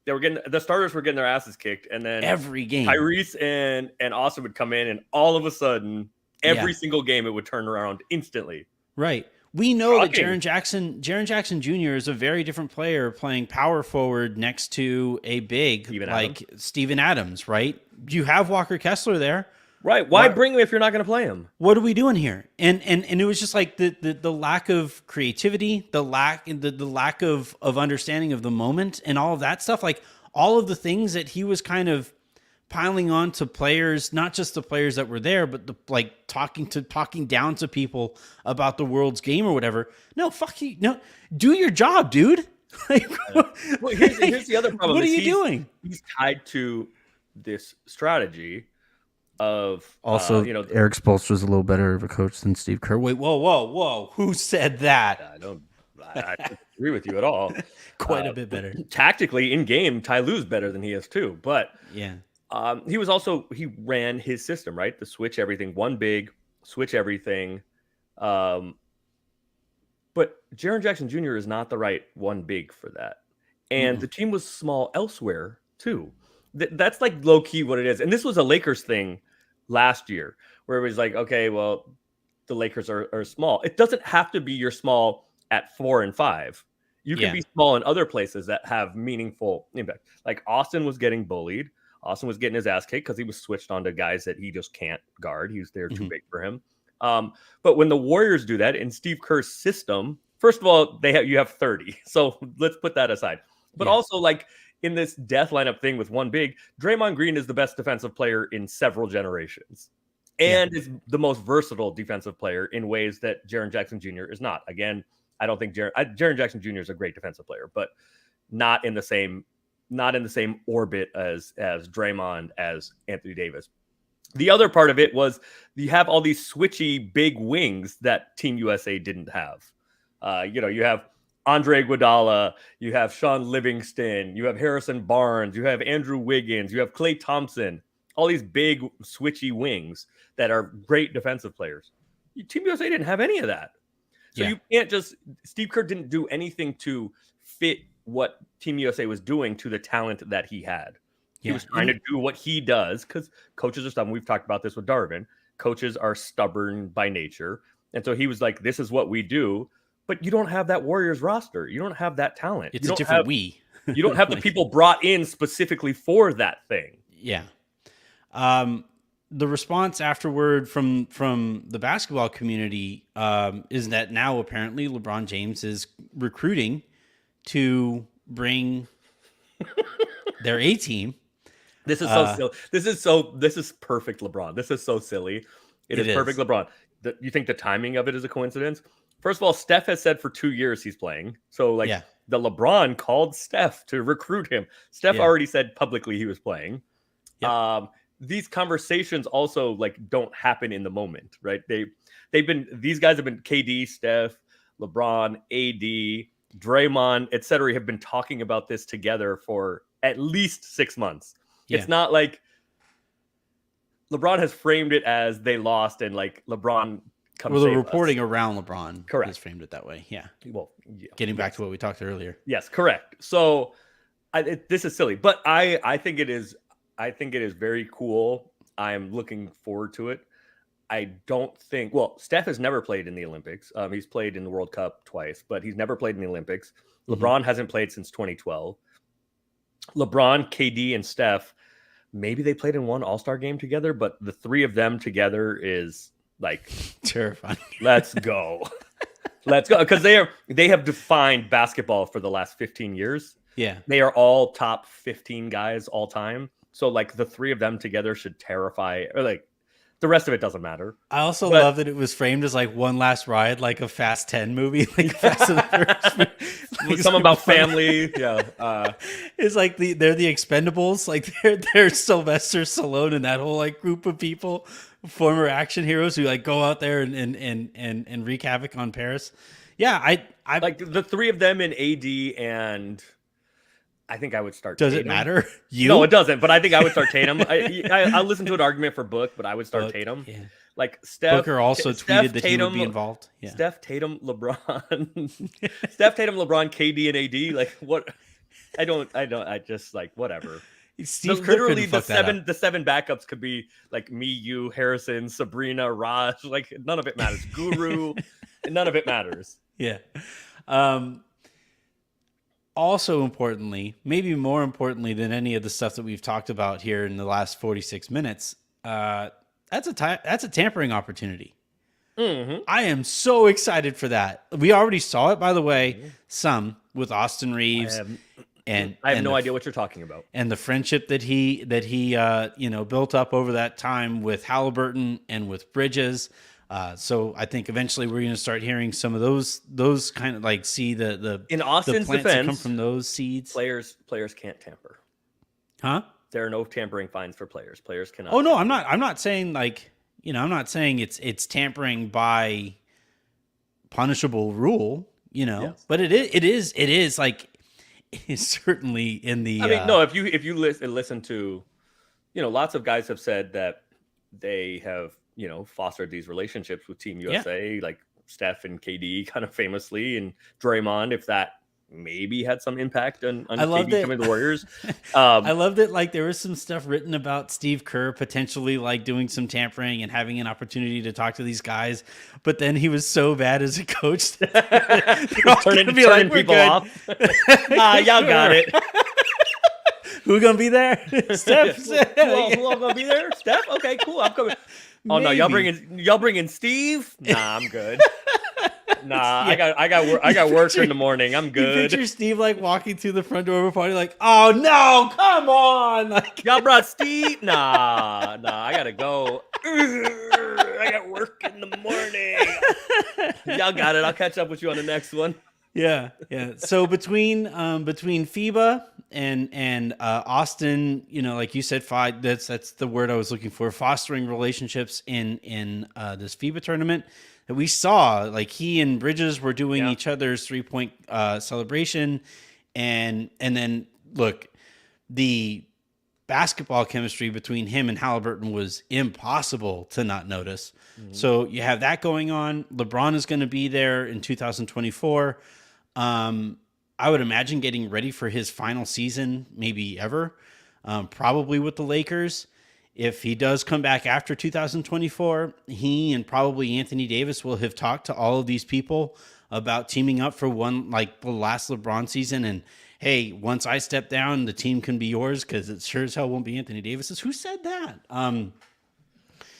They were getting the starters were getting their asses kicked, and then every game Tyrese and Austin would come in, and all of a sudden, every single game it would turn around instantly. Right. We know that Jaren Jackson Jr. is a very different player playing power forward next to a big Steven Adams, right? You have Walker Kessler there. Right. Why bring him if you're not going to play him? What are we doing here? And it was just like the lack of creativity, the lack of understanding of the moment and all of that stuff. Like all of the things that he was kind of piling on to players, not just the players that were there, but talking down to people about the world's game or whatever. No, fuck you. No, do your job, dude. Like, well, here's the other problem. What are you doing? He's tied to this strategy of also, Eric Spoelstra's a little better of a coach than Steve Kerr. Wait, whoa! Who said that? I don't agree with you at all. Quite a bit better tactically in game. Ty Lue's better than he is too, but yeah. He ran his system, right? The switch everything, one big, switch everything. But Jaren Jackson Jr. is not the right one big for that. And the team was small elsewhere too. That's like low key what it is. And this was a Lakers thing last year where it was like, okay, well, the Lakers are small. It doesn't have to be you're small at 4 and 5. You can be small in other places that have meaningful impact. Like Austin was getting bullied. Austin was getting his ass kicked because he was switched onto guys that he just can't guard. They're too big for him. But when the Warriors do that in Steve Kerr's system, first of all, you have 30. So let's put that aside. But also like in this death lineup thing with one big, Draymond Green is the best defensive player in several generations and is the most versatile defensive player in ways that Jaren Jackson Jr. is not. Again, I don't think Jaren Jackson Jr. is a great defensive player, but not in the same orbit as Draymond, as Anthony Davis. The other part of it was you have all these switchy big wings that Team USA didn't have. You have Andre Iguodala, you have Sean Livingston, you have Harrison Barnes, you have Andrew Wiggins, you have Klay Thompson, all these big switchy wings that are great defensive players. Team USA didn't have any of that. So you can't Steve Kerr didn't do anything to fit what Team USA was doing to the talent that he had. He was trying to do what he does because coaches are stubborn. We've talked about this with Darvin. Coaches are stubborn by nature. And so he was like, this is what we do. But you don't have that Warriors roster. You don't have that talent. It's a different we. You don't have the people brought in specifically for that thing. Yeah. The response afterward from the basketball community is that now apparently LeBron James is recruiting to bring their A team. This is so silly. This is perfect LeBron. This is so silly. It is perfect LeBron. You think the timing of it is a coincidence? First of all, Steph has said for 2 years he's playing. So the LeBron called Steph to recruit him. Steph already said publicly he was playing. Yep. These conversations also don't happen in the moment, right? These guys have been KD, Steph, LeBron, AD, Draymond, etc. have been talking about this together for at least 6 months. Yeah. It's not like LeBron has framed it as they lost and LeBron come Well, the save reporting us. around LeBron Correct. is framed it that way. Yeah. Well, yeah, Getting back to what we talked earlier. yes, correct. So this is silly, but I think it is. I think it is very cool. I'm looking forward to it. I don't think. Well, Steph has never played in the Olympics. He's played in the World Cup twice, but he's never played in the Olympics. LeBron hasn't played since 2012. LeBron, KD, and Steph, maybe they played in one All-Star game together, but the three of them together is like terrifying. Let's go. Let's go. Because they have defined basketball for the last 15 years. Yeah. They are all top 15 guys all time. So like the three of them together should terrify, or like the rest of it doesn't matter. I also love that it was framed as like one last ride, like a Fast 10 movie, like Fast and the Furious. Like something about family. Yeah. It's like they're the Expendables. Like they're Sylvester Stallone and that whole like group of people, former action heroes who like go out there and wreak havoc on Paris. Yeah, I like the three of them in AD, and I think I would start. Does Tatum. It matter? No, it doesn't. But I think I would start Tatum. I listen to an argument for Book, but I would start Tatum. Yeah. Like Steph. Booker also tweeted that Tatum, he would be involved. Yeah. Steph, Tatum, LeBron. Steph, Tatum, LeBron, KD, and AD. Like what? I just like whatever. Steve Literally the seven backups could be like me, you, Harrison, Sabrina, Raj. Like none of it matters. Guru. None of it matters. Yeah. Also importantly, maybe more importantly than any of the stuff that we've talked about here in the last 46 minutes, that's a tampering opportunity. Mm-hmm. I am so excited for that. We already saw it, by the way, some with Austin Reeves. I have no idea what you're talking about. And the friendship that he built up over that time with Halliburton and with Bridges. So I think eventually we're going to start hearing some of those kind of like see the in Austin's the plants defense that come from those seeds. Players can't tamper. Huh? There are no tampering fines for players. Players cannot. Oh no, I'm not saying like, I'm not saying it's tampering by punishable rule, yes. But it is like it's certainly in the. I mean, no. If you listen to, lots of guys have said that they have fostered these relationships with Team USA, like Steph and KD, kind of famously, and Draymond. If that maybe had some impact on KD coming to the Warriors. I loved it. Like there was some stuff written about Steve Kerr potentially like doing some tampering and having an opportunity to talk to these guys, but then he was so bad as a coach that turning people off. Y'all got it. Who gonna be there? Steph. Who all gonna be there? Steph. Okay, cool. I'm coming. Oh no, y'all bringing Steve? Nah, I'm good. Nah, yeah. I got work in the morning. I'm good. You picture Steve like walking through the front door of a party, like, oh no, come on! Like, y'all brought Steve? Nah, I gotta go. I got work in the morning. Y'all got it. I'll catch up with you on the next one. Yeah. So between FIBA and Austin, like you said, that's the word I was looking for, fostering relationships in this FIBA tournament that we saw, like he and Bridges were doing each other's 3-point celebration, and then look, the basketball chemistry between him and Halliburton was impossible to not notice. Mm-hmm. So you have that going on. LeBron is going to be there in 2024. I would imagine getting ready for his final season, maybe ever, probably with the Lakers. If he does come back after 2024, he and probably Anthony Davis will have talked to all of these people about teaming up for one, like the last LeBron season. And hey, once I step down, the team can be yours because it sure as hell won't be Anthony Davis's. Who said that?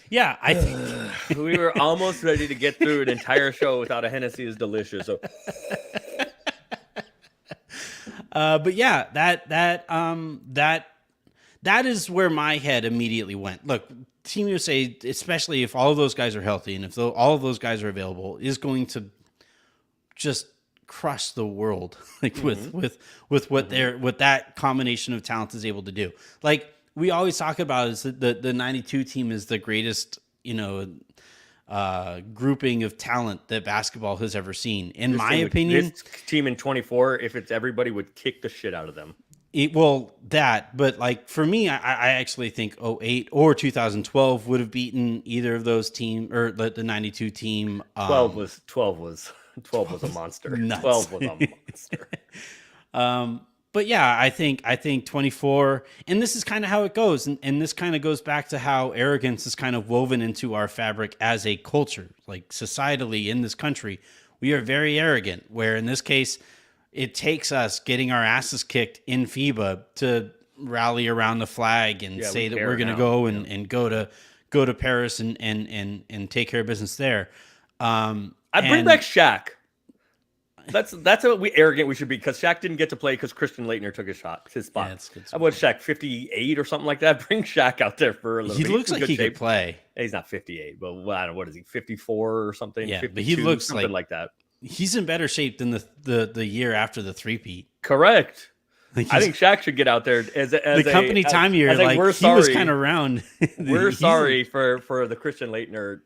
Yeah, I think we were almost ready to get through an entire show without a Hennessy is delicious. So. But yeah, that is where my head immediately went. Look, Team USA, especially if all of those guys are healthy and if all of those guys are available, is going to just crush the world, like with what what that combination of talent is able to do. Like we always talk about is that the 92 team is the greatest, grouping of talent that basketball has ever seen. In my opinion, this team in 24, if it's everybody, would kick the shit out of them. But like for me, I actually think '08 or 2012 would have beaten either of those team or the 92 team. 12 was a monster. Nuts. 12 was a monster. But yeah, I think 24, and this is kind of how it goes, and this kind of goes back to how arrogance is kind of woven into our fabric as a culture, like societally in this country, we are very arrogant. Where in this case, it takes us getting our asses kicked in FIBA to rally around the flag and say that we're going to go and go to Paris and take care of business there. I bring back Shaq. That's how arrogant we should be, because Shaq didn't get to play because Christian Laettner took his spot. Yeah, that's good. What Shaq, 58 or something like that? Bring Shaq out there for a little bit. He looks like he could play. He's not 58, but I don't know, what is he, 54 or something? Yeah, but he looks something like that. He's in better shape than the year after the three-peat. Correct. I think Shaq should get out there as the company time year. Like he was kind of round. We're sorry for the Christian Laettner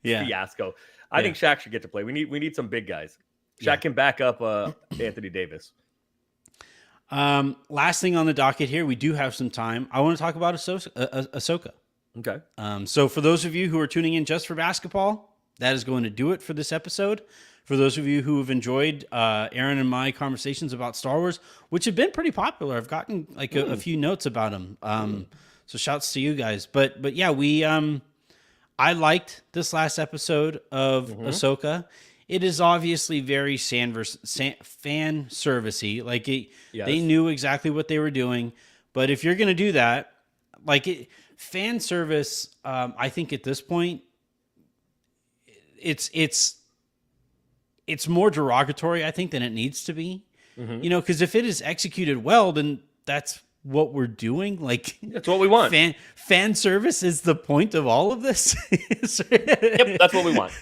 fiasco. I think Shaq should get to play. We need some big guys. Shaq can back up Anthony Davis. Last thing on the docket here, we do have some time. I want to talk about Ahsoka. Okay. So for those of you who are tuning in just for basketball, that is going to do it for this episode. For those of you who have enjoyed Aaron and my conversations about Star Wars, which have been pretty popular, I've gotten like a few notes about them. So shouts to you guys. But yeah, I liked this last episode of Ahsoka. It is obviously very fan servicey. Like they knew exactly what they were doing. But if you're going to do that, fan service, I think at this point, it's more derogatory, I think, than it needs to be. Because if it is executed well, then that's what we're doing. Like that's what we want. Fan service is the point of all of this. Yep, that's what we want.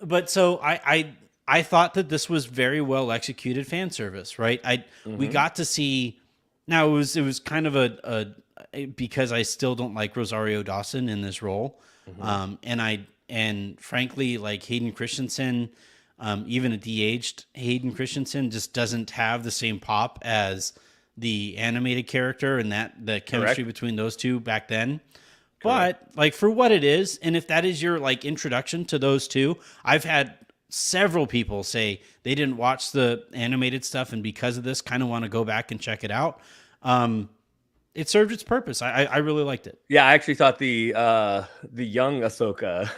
But so I thought that this was very well executed fan service, right? We got to see. Now it was kind of a because I still don't like Rosario Dawson in this role, and frankly, like Hayden Christensen, even a de-aged Hayden Christensen just doesn't have the same pop as the animated character, and that the chemistry between those two back then. Correct. But like for what it is, and if that is your like introduction to those two, I've had several people say they didn't watch the animated stuff, and because of this, kind of want to go back and check it out. It served its purpose. I really liked it. Yeah, I actually thought the young Ahsoka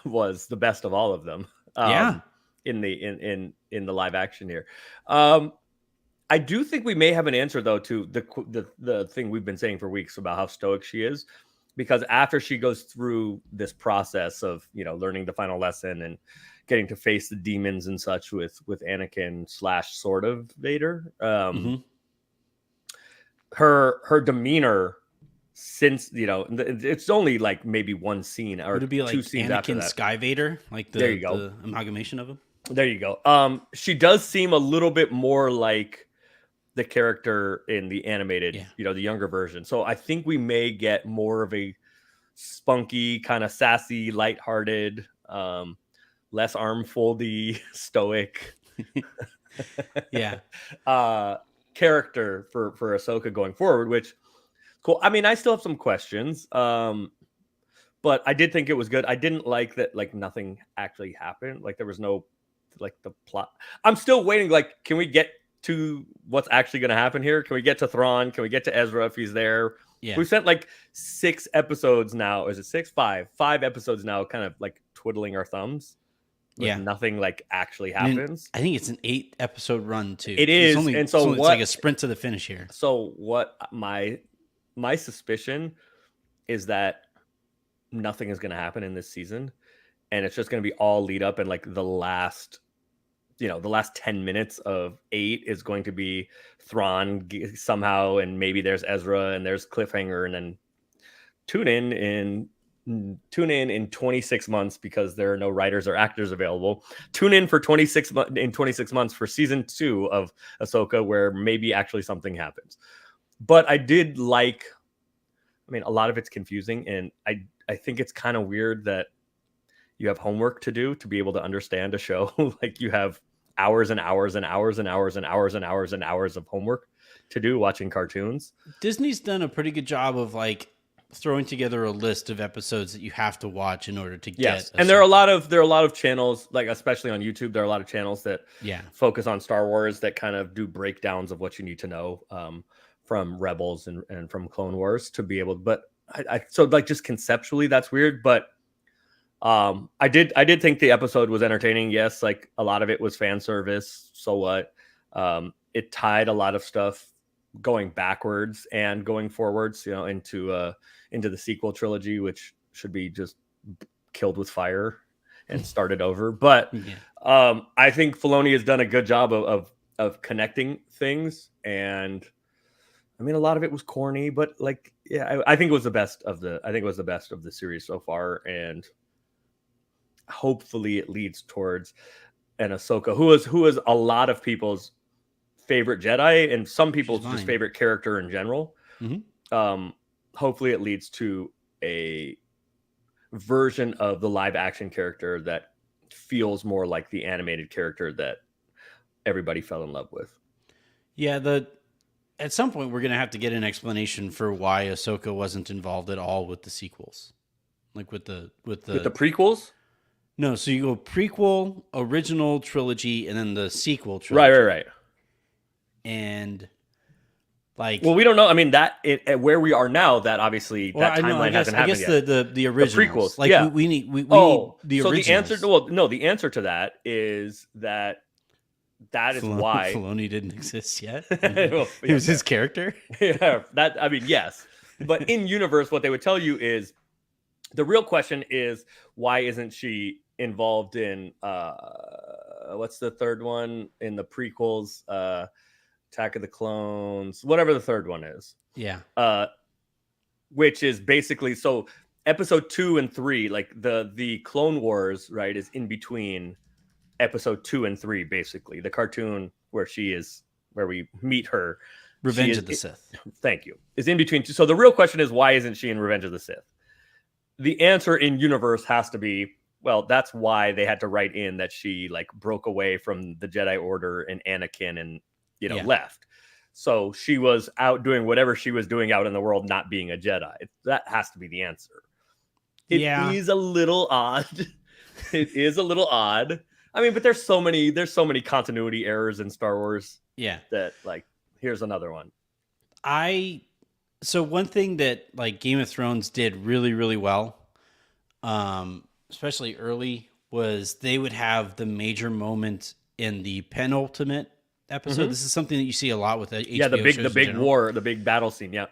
was the best of all of them. In the live action here. I do think we may have an answer though to the thing we've been saying for weeks about how stoic she is, because after she goes through this process of learning the final lesson and getting to face the demons and such with Anakin / sort of Vader, her demeanor since it's only like maybe one scene or would it be like two scenes Anakin after that. Sky Vader, like there you go, the amalgamation of them. There you go. She does seem a little bit more like the character in the animated, the younger version. So I think we may get more of a spunky, kind of sassy, lighthearted, less arm foldy, stoic, character for Ahsoka going forward. Which cool. I mean, I still have some questions, but I did think it was good. I didn't like that, like nothing actually happened. Like there was no like the plot. I'm still waiting. Like, can we get to what's actually going to happen here? Can we get to Thrawn? Can we get to Ezra if he's there? Yeah. We've spent like 6 episodes now. Is it 6? 5 episodes now, kind of like twiddling our thumbs. Nothing like actually happens. I think it's an 8 episode run too. It is. It's like a sprint to the finish here. So what my suspicion is that nothing is going to happen in this season. And it's just going to be all lead up, and like the last 10 minutes of 8 is going to be Thrawn somehow, and maybe there's Ezra and there's cliffhanger, and then tune in 26 months, because there are no writers or actors available. Tune in for 26 months for season 2 of Ahsoka, where maybe actually something happens. But I did like, I mean, a lot of it's confusing, and I think it's kind of weird that you have homework to do to be able to understand a show. Like you have hours and hours and hours and hours and hours and hours and hours of homework to do watching cartoons. Disney's done a pretty good job of like throwing together a list of episodes that you have to watch in order to get. And there are a lot of channels, like especially on YouTube, there are a lot of channels that focus on Star Wars that kind of do breakdowns of what you need to know from Rebels and from Clone Wars to be able. But so like just conceptually, that's weird. But I did think the episode was entertaining. Yes, like a lot of it was fan service. So what? It tied a lot of stuff going backwards and going forwards, you know, into the sequel trilogy, which should be just killed with fire and started over. But I think Filoni has done a good job of connecting things. And I mean, a lot of it was corny, but like, yeah, I think it was the best of the series so far. And hopefully it leads towards an Ahsoka, who is a lot of people's favorite Jedi and some people's just favorite character in general. Hopefully it leads to a version of the live action character that feels more like the animated character that everybody fell in love with. Yeah, at some point we're going to have to get an explanation for why Ahsoka wasn't involved at all with the sequels. Like with the prequels? No, so you go prequel, original trilogy, and then the sequel trilogy. Right. And like, well, we don't know. I mean, where we are now, that obviously that timeline hasn't happened yet. I guess the originals, the prequels, like we need the originals. The answer to that is that is why Filoni didn't exist yet. Well, it was his character. Yeah, yes, but in universe, what they would tell you is the real question is why isn't she involved in what's the third one in the prequels? Attack of the Clones, whatever the third one is. Yeah. Which is basically, so episode 2 and 3, like the Clone Wars, right, is in between episode 2 and 3, basically. The cartoon where we meet her. Revenge of the Sith. Thank you. Is in between. So the real question is, why isn't she in Revenge of the Sith? The answer in universe has to be, well, that's why they had to write in that she like broke away from the Jedi Order and Anakin and left. So she was out doing whatever she was doing out in the world, not being a Jedi. That has to be the answer. It is a little odd. It is a little odd. I mean, but there's so many continuity errors in Star Wars. Yeah. That like, here's another one. So one thing that like Game of Thrones did really, really well, especially early, was they would have the major moment in the penultimate episode. This is something that you see a lot with HBO the big war, the big battle scene. Yeah.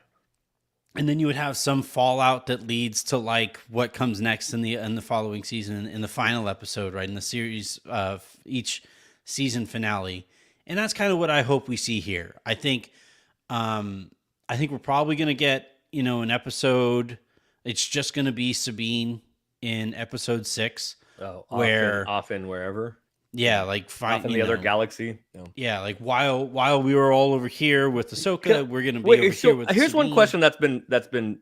And then you would have some fallout that leads to like what comes next in the following season, in the final episode, right, in the series of each season finale. And that's kind of what I hope we see here. I think we're probably going to get, an episode. It's just going to be Sabine in episode 6, often wherever. Yeah, like off in the other galaxy. Yeah, like while we were all over here with Ahsoka, we're gonna be over here with. Here's Sabine. one question that's been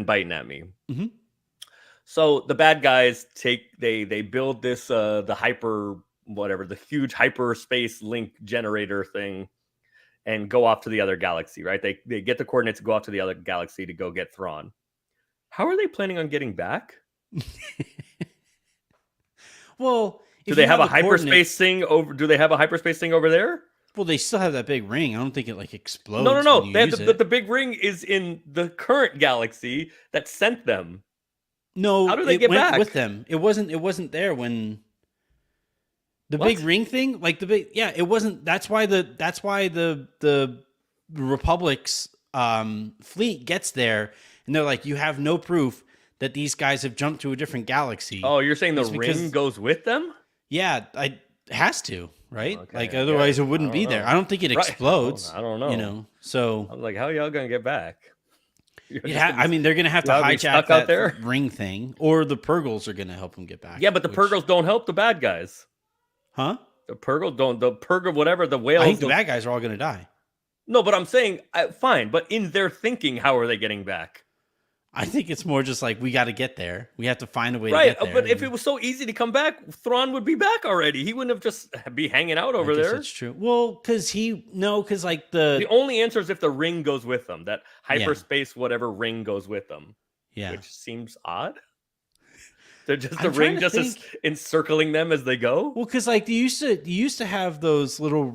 biting at me. Mm-hmm. So the bad guys they build this the huge hyperspace link generator thing, and go off to the other galaxy. Right? They get the coordinates to go off to the other galaxy to go get Thrawn. How are they planning on getting back? Well. Do they have a hyperspace thing over? Do they have a hyperspace thing over there? Well, they still have that big ring. I don't think it like explodes. No. They have the big ring is in the current galaxy that sent them. No, how do they get back with them? It wasn't there when the big ring thing. Like it wasn't. That's why the Republic's fleet gets there, and they're like, you have no proof that these guys have jumped to a different galaxy. Oh, you're saying the ring goes with them? Yeah, it has to, right? Okay, like otherwise it wouldn't be there. I don't think it explodes. I don't know. So I was like, how are y'all gonna get back? I mean, they're gonna have to hijack that ring thing, or the Purgles are gonna help them get back. Yeah, but the Purgles don't help the bad guys. Huh? The Purgle, whatever, the whales. I think the bad guys are all gonna die. No, but I'm saying, fine. But in their thinking, how are they getting back? I think it's more just like we got to get there. We have to find a way to Right, get there. but if it was so easy to come back, Thrawn would be back already. He wouldn't have just be hanging out over there. That's true. Well, because like The only answer is if the ring goes with them. That hyperspace whatever ring goes with them. Yeah, which seems odd. They're just I'm the ring trying to just encircling them as they go. Well, because like you used to have those little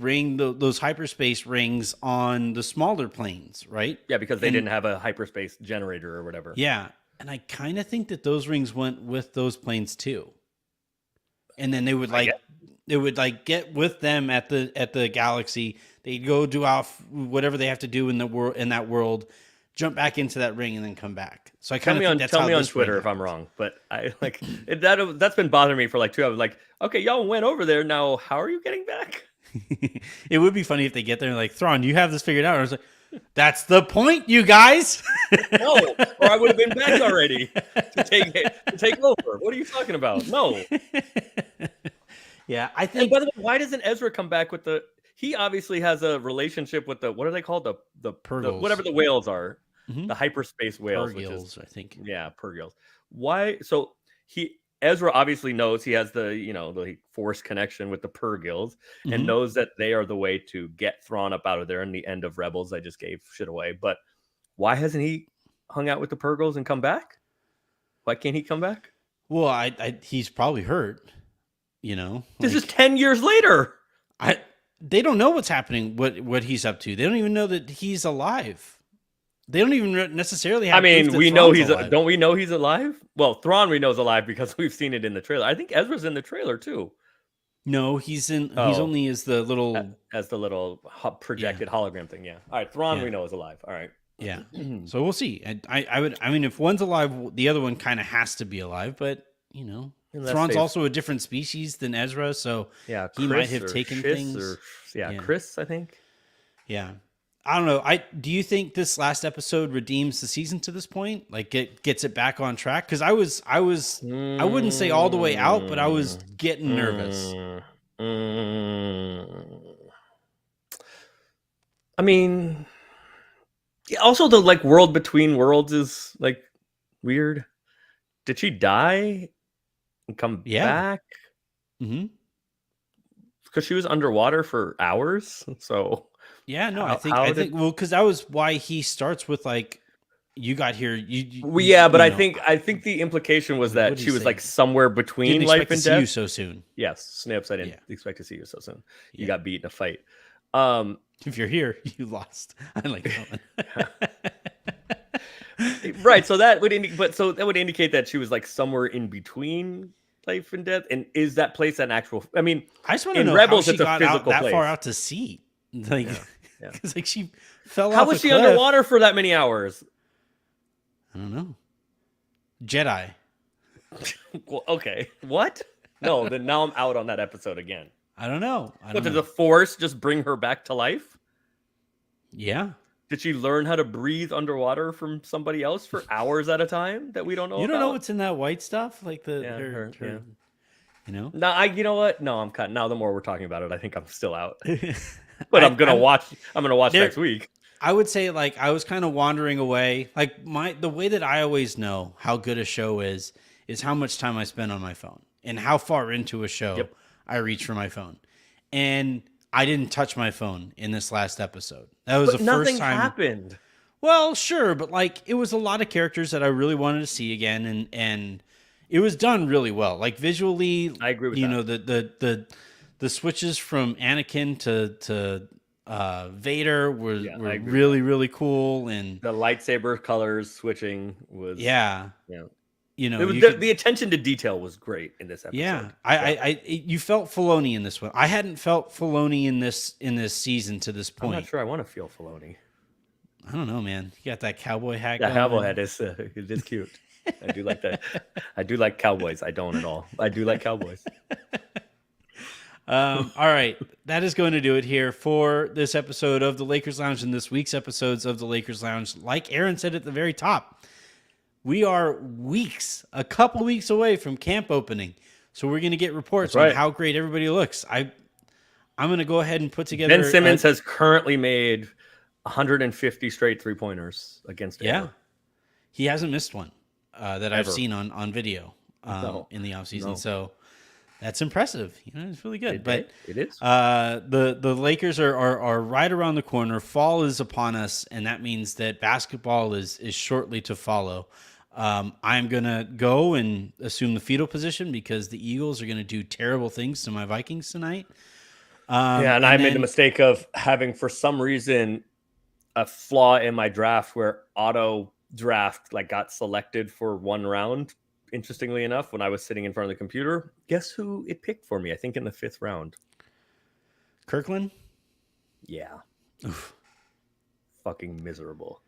those hyperspace rings on the smaller planes, right? Yeah, because they didn't have a hyperspace generator or whatever. Yeah, and I kind of think that those rings went with those planes too. And then they would get with them at the galaxy. They'd go do off whatever they have to do in that world, jump back into that ring, and then come back. So I kind of think that's tell me on Twitter if I'm wrong, but I like that's been bothering me for like 2 hours. Like, okay, y'all went over there. Now, how are you getting back? It would be funny if they get there and like, Thrawn, you have this figured out. And I was like, that's the point, you guys. No, or I would have been back already to take over. What are you talking about? No. Yeah, I think. And by the way, why doesn't Ezra come back with the? He obviously has a relationship with the what are they called the whatever the whales are, the hyperspace whales, which is I think. Yeah, Purgils. Why? So Ezra obviously knows he has the force connection with the Purgils and knows that they are the way to get Thrawn up out of there. In the end of Rebels, I just gave shit away. But why hasn't he hung out with the Purgils and come back? Why can't he come back? Well, he's probably hurt. This is 10 years later. They don't know what's happening, what he's up to. They don't even know that he's alive. They don't even necessarily have. I mean, proof we that know Thrawn's alive. Don't we know he's alive? Well, Thrawn we know is alive because we've seen it in the trailer. I think Ezra's in the trailer too. No, he's in. He's only as the little projected hologram thing. Yeah. All right, Thrawn we know is alive. All right. Yeah. So we'll see. I mean, if one's alive, the other one kind of has to be alive. But Thrawn's also a different species than Ezra, so he might have taken things. Chris, I think. Yeah. I don't know. Do you think this last episode redeems the season to this point? Like it gets it back on track? Because I wouldn't say all the way out, but I was getting nervous. I mean, also the world between worlds is weird. Did she die and come back? Mm-hmm. Because she was underwater for hours, so. Yeah, no, I think because that was why he starts with you got here. But I think the implication was that she was somewhere between didn't life expect and to death. See you so soon. Yes, Snips. I didn't expect to see you so soon. You got beat in a fight. If you're here, you lost. I like that one. Right. So that would indicate that she was somewhere in between life and death. And is that place an actual? I mean, I just want to know Rebels, how she it's a got physical out that place. far out to sea. Because she fell off. How was she underwater for that many hours? I don't know. Jedi. Well, okay. What? No, then now I'm out on that episode again. I don't know. Did the Force just bring her back to life? Yeah. Did she learn how to breathe underwater from somebody else for hours at a time that we don't know? You don't about? know what's in that white stuff, her. You know what? No, I'm cut. Now the more we're talking about it, I think I'm still out. But I'm gonna watch next week. I would say I was kind of wandering away. The way that I always know how good a show is how much time I spend on my phone and how far into a show I reach for my phone. And I didn't touch my phone in this last episode. That was the first time. Nothing happened. Well, sure, but it was a lot of characters that I really wanted to see again, and it was done really well. Visually, I agree with that. The switches from Anakin to Vader were really, really cool, and the lightsaber colors switching was the attention to detail was great in this episode. Yeah, you felt Filoni in this one. I hadn't felt Filoni in this season to this point. I'm not sure I want to feel Filoni. I don't know, man. You got that cowboy hat. That cowboy hat is cute. I do like that. I do like cowboys. I don't at all. I do like cowboys. All right, that is going to do it here for this episode of the Lakers Lounge and this week's episodes of the Lakers Lounge. Like Aaron said at the very top, we are a couple weeks away from camp opening, so we're going to get reports on how great everybody looks. I'm going to go ahead and put together. Ben Simmons has currently made 150 straight 3-pointers against Air. He hasn't missed one that I've Ever. seen on video No. in the offseason. No. So that's impressive. It's really good. But it is. the Lakers are right around the corner. Fall is upon us, and that means that basketball is shortly to follow. I'm going to go and assume the fetal position because the Eagles are going to do terrible things to my Vikings tonight. And I made the mistake of having, for some reason, a flaw in my draft where auto draft got selected for one round. Interestingly enough, when I was sitting in front of the computer, guess who it picked for me? I think in the 5th round. Kirkland? Yeah. Oof. Fucking miserable.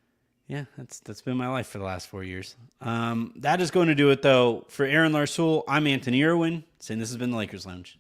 Yeah, that's been my life for the last 4 years. That is going to do it, though. For Aaron Larsoul, I'm Anthony Irwin, saying this has been the Lakers Lounge.